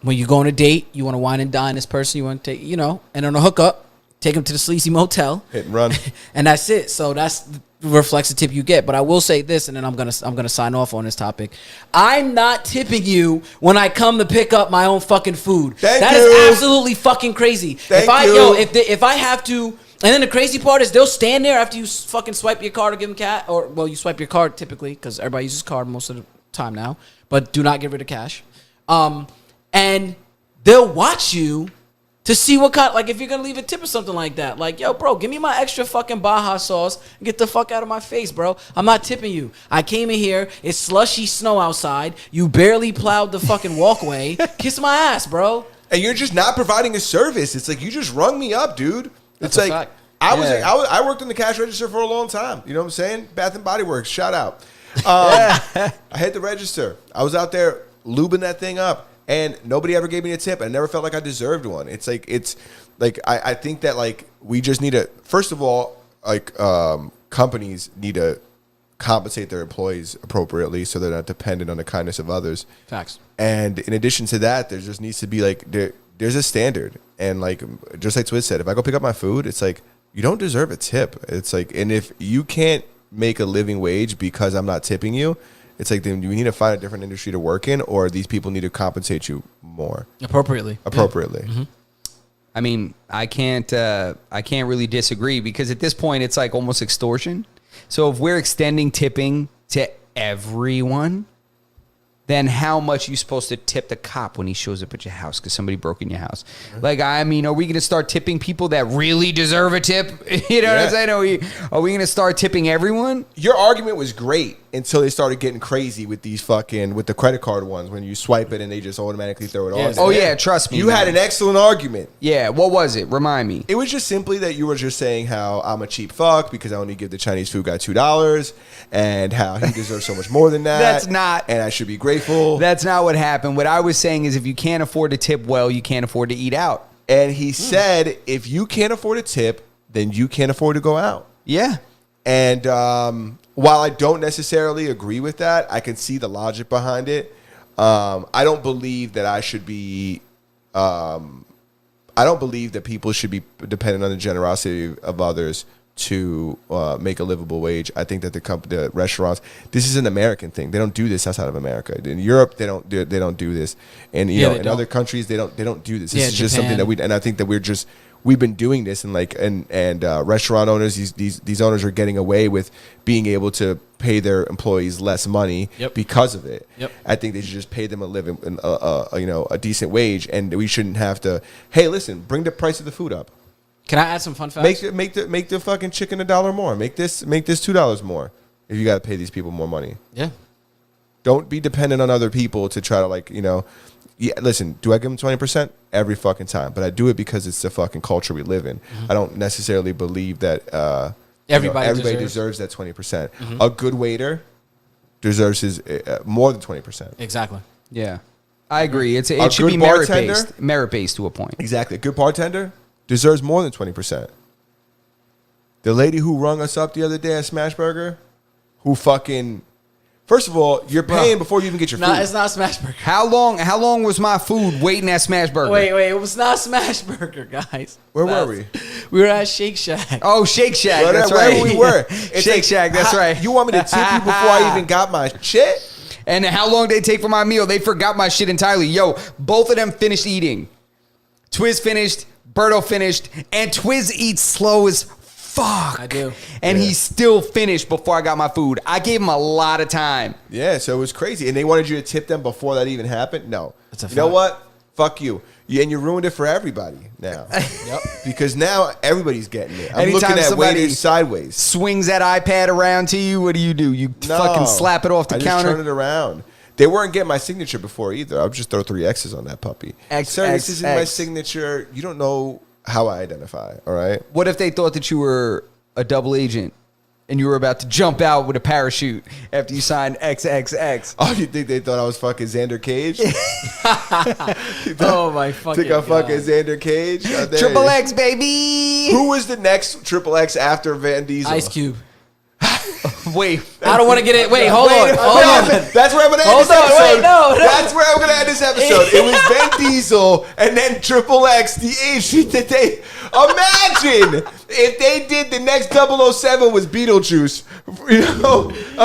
when you go on a date, you want to wine and dine this person. You want to take, and on a hookup, take them to the sleazy motel, Hit and run. and that's it. So that's reflects the tip you get. But I will say this, and then I'm gonna sign off on this topic. I'm not tipping you when I come to pick up my own fucking food. Thank That you. is absolutely fucking crazy. Thank you. If I have to. And then the crazy part is they'll stand there after you fucking swipe your card or give them cash. Or, well, you swipe your card typically because everybody uses card most of the time now. But do not get rid of cash. And they'll watch you to see what kind, like if you're going to leave a tip or something like that. Like, yo, bro, give me my extra fucking Baja sauce and get the fuck out of my face, bro. I'm not tipping you. I came in here. It's slushy snow outside. You barely plowed the fucking walkway. Kiss my ass, bro. And you're just not providing a service. It's like you just rung me up, dude. That's It's a like fact. I worked in the cash register for a long time. You know what I'm saying? Bath and Body Works. Shout out. I hit the register. I was out there lubing that thing up, and nobody ever gave me a tip. I never felt like I deserved one. It's like I think that like we just need to, first of all, like companies need to compensate their employees appropriately so they're not dependent on the kindness of others. Facts. And in addition to that, there just needs to be like there's a standard. And like just like Twiz said, if I go pick up my food, it's like you don't deserve a tip. It's like, and if you can't make a living wage because I'm not tipping you, it's like then we need to find a different industry to work in, or these people need to compensate you more Appropriately. I mean, I can't really disagree because at this point it's like almost extortion. So if we're extending tipping to everyone, than how much you're supposed to tip the cop when he shows up at your house because somebody broke in your house. Like, I mean, are we going to start tipping people that really deserve a tip? You know what I'm saying? Are we going to start tipping everyone? Your argument was great until they started getting crazy with these with the credit card ones when you swipe it and they just automatically throw it on. Oh, yeah, trust me. You had an excellent argument. Yeah, what was it? Remind me. It was just simply that you were just saying how I'm a cheap fuck because I only give the Chinese food guy $2 and how he deserves so much more than that. That's not. And I should be grateful. That's not what happened. What I was saying is if you can't afford to tip well, you can't afford to eat out. And he said, if you can't afford a tip, then you can't afford to go out. Yeah. And while I don't necessarily agree with that, I can see the logic behind it. I don't believe that I should be. I don't believe that people should be dependent on the generosity of others to make a livable wage. I think that the restaurants. This is an American thing. They don't do this outside of America. In Europe, they don't do this, and in other countries, they don't do this. This is just something that and I think that we've been doing this, and restaurant owners, these owners are getting away with being able to pay their employees less money because of it. I think they should just pay them a decent wage, and we shouldn't have to. Hey, listen, bring the price of the food up. Can I add some fun facts? Make the fucking chicken $1 more. Make this $2 more. If you got to pay these people more money. Yeah. Don't be dependent on other people to try to Yeah, listen, do I give them 20%? Every fucking time. But I do it because it's the fucking culture we live in. I don't necessarily believe that everybody deserves that 20%. A good waiter deserves his more than 20%. Exactly. Yeah. I agree. It should be merit-based to a point. Exactly. A good bartender deserves more than 20%. The lady who rung us up the other day at Smashburger, who fucking... First of all, you're paying before you even get your food. No, it's not Smashburger. How long was my food waiting at Smashburger? Wait, it was not Smashburger, guys. Where were we? We were at Shake Shack. Oh, Shake Shack. That's right. Where we were. Shake Shack, that's right. You want me to tip you before I even got my shit? And how long did they take for my meal? They forgot my shit entirely. Yo, both of them finished eating. Twiz finished, Berto finished, and Twiz eats slow as fuck. I do. And he still finished before I got my food. I gave him a lot of time. Yeah, so it was crazy. And they wanted you to tip them before that even happened? No. That's a fact. You know what? Fuck you. And you ruined it for everybody now. Because now everybody's getting it. I'm looking at waiting sideways. Swings that iPad around to you, what do? You fucking slap it off the counter? I just turn it around. They weren't getting my signature before either. I would just throw 3 X's on that puppy. Sir, this isn't my signature. You don't know how I identify, all right? What if they thought that you were a double agent and you were about to jump out with a parachute after you signed XXX? Oh, you think they thought I was fucking Xander Cage? Oh, my fucking Think I'm fucking Xander Cage? Triple X, baby! Who was the next Triple X after Van Diesel? Ice Cube. Wait. I don't want to get it. Wait, hold on. That's where I'm going to end this episode. Wait, no. That's where I'm going to end this episode. It was Van Diesel and then Triple X, the age that they... Imagine if they did the next 007 was Beetlejuice.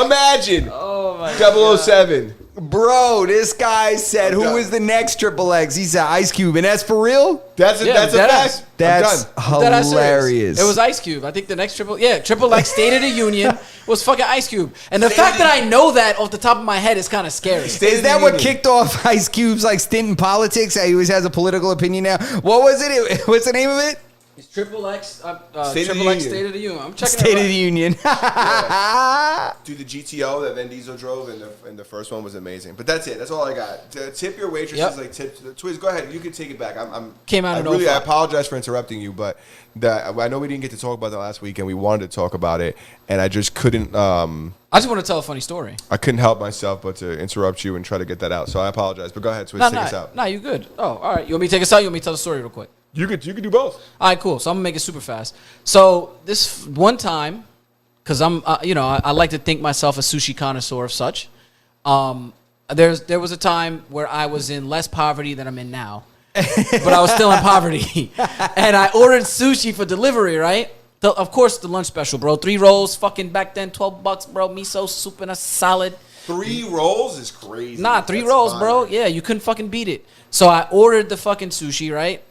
Imagine. Oh, my 007. God. Bro, this guy said, who is the next Triple X? He said Ice Cube, and that's for real? That's a fact. That's hilarious. It was Ice Cube. I think the next Triple X State of the Union was fucking Ice Cube. And the fact that I know that off the top of my head is kind of scary. Is that what kicked off Ice Cube's stint in politics? He always has a political opinion now. What was it? What's the name of it? It's Triple X State of the Union. I'm checking State of the Union. Dude, the GTO that Vin Diesel drove in the first one was amazing. But that's it. That's all I got. To tip your waitresses, tip Twiz. Go ahead. You can take it back. I apologize for interrupting you, but I know we didn't get to talk about that last week, and we wanted to talk about it, and I just couldn't. I just want to tell a funny story. I couldn't help myself but to interrupt you and try to get that out. So I apologize. But go ahead, Twiz. Take us out. No, you good. Oh, all right. You want me to take us out? You want me to tell the story real quick? You could do both. All right, cool. So I'm gonna make it super fast. So this one time, because I'm, I like to think myself a sushi connoisseur of such. There was a time where I was in less poverty than I'm in now, but I was still in poverty, and I ordered sushi for delivery. Right? Of course, the lunch special, bro. 3 rolls, fucking back then, $12, bro. Miso soup and a salad. 3 rolls is crazy. Nah, 3 rolls, bro. Yeah, you couldn't fucking beat it. So I ordered the fucking sushi, right?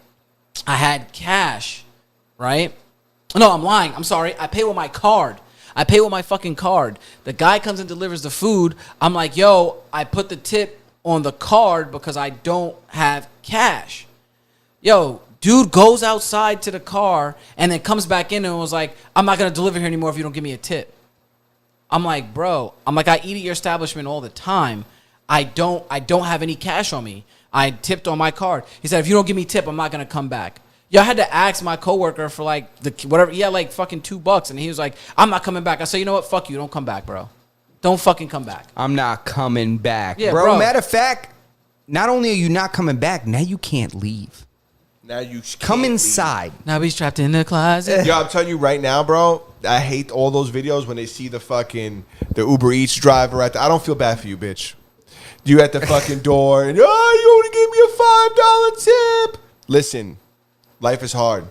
I had cash, right? No, I'm lying. I'm sorry. I pay with my card. I pay with my fucking card. The guy comes and delivers the food. I'm like, yo, I put the tip on the card because I don't have cash. Yo, dude goes outside to the car and then comes back in and was like, I'm not going to deliver here anymore if you don't give me a tip. I'm like, bro, I eat at your establishment all the time. I don't have any cash on me. I tipped on my card. He said, if you don't give me tip, I'm not going to come back. Yo, I had to ask my coworker for like whatever. He had like fucking $2 and he was like, I'm not coming back. I said, you know what? Fuck you. Don't come back, bro. Don't fucking come back. I'm not coming back. Yeah, bro. bro. Matter of fact, not only are you not coming back, now you can't leave. Now you Come can't inside. Now he's trapped in the closet. leave. Yo, I'm telling you right now, bro. I hate all those videos when they see the Uber Eats driver at the. I don't feel bad for you, bitch. You at the fucking door and you only gave me a $5 tip. Listen, life is hard.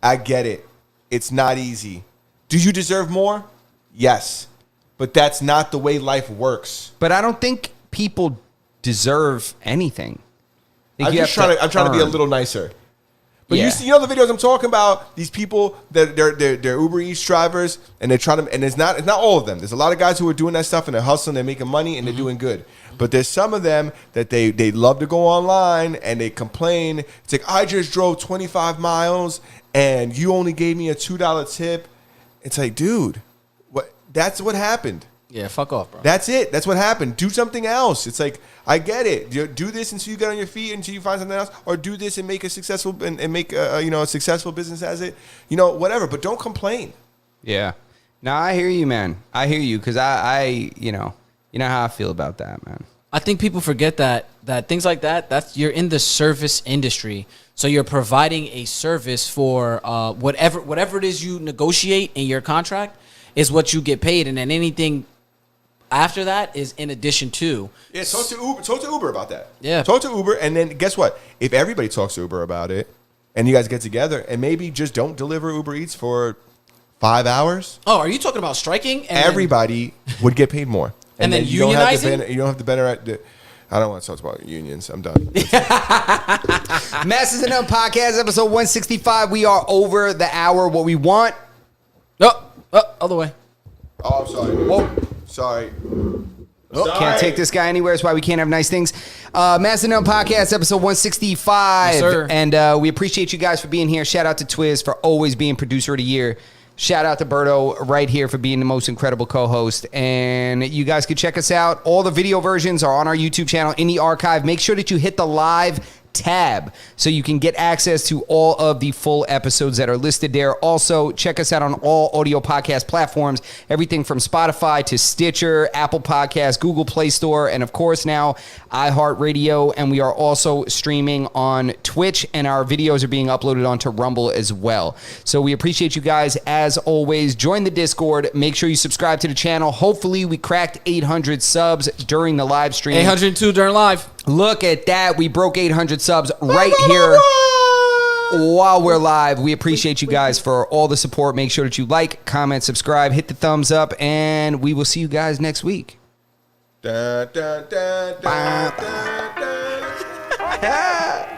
I get it. It's not easy. Do you deserve more? Yes, but that's not the way life works. But I don't think people deserve anything. I think I'm trying to be a little nicer. But Yeah. you see, the videos I'm talking about. These people that they're Uber Eats drivers, and they're trying to. And it's not all of them. There's a lot of guys who are doing that stuff and they're hustling, they're making money, and they're doing good. But there's some of them that they love to go online and they complain. It's like, I just drove 25 miles and you only gave me a $2 tip. It's like, dude, that's what happened. Yeah, fuck off, bro. That's it. That's what happened. Do something else. It's like, I get it. Do this until you get on your feet, until you find something else, or do this and make a successful and make a successful business as it, whatever. But don't complain. Yeah. No, I hear you, man. I hear you because I you know how I feel about that, man. I think people forget that things like that's you're in the service industry, so you're providing a service for whatever it is you negotiate in your contract is what you get paid, and then anything after that is in addition to. Yeah, talk to Uber about that. Yeah. Talk to Uber, and then guess what? If everybody talks to Uber about it, and you guys get together, and maybe just don't deliver Uber Eats for 5 hours, Oh, are you talking about striking? And then- everybody would get paid more. And then you don't have to unionizing? you don't have to better. I don't want to talk about unions. I'm done. Masters and None Podcast, episode 165. We are over the hour. What we want. Other way. Oh, I'm sorry. Whoa. Sorry. Can't take this guy anywhere. That's why we can't have nice things. Masters and None Podcast, episode 165. Yes, sir. And we appreciate you guys for being here. Shout out to Twiz for always being producer of the year. Shout out to Berto right here for being the most incredible co-host. And you guys can check us out. All the video versions are on our YouTube channel in the archive. Make sure that you hit the live tab so you can get access to all of the full episodes that are listed there. Also, check us out on all audio podcast platforms, everything from Spotify to Stitcher, Apple Podcasts, Google Play Store, and of course now iHeartRadio. And we are also streaming on Twitch, and our videos are being uploaded onto Rumble as well. So we appreciate you guys as always. Join the Discord. Make sure you subscribe to the channel. Hopefully we cracked 800 subs during the live stream. 802 during live. Look at that. We broke 800 subs right here while we're live. We appreciate you guys for all the support. Make sure that you like, comment, subscribe, hit the thumbs up, and we will see you guys next week. Da, da, da, da, da, da.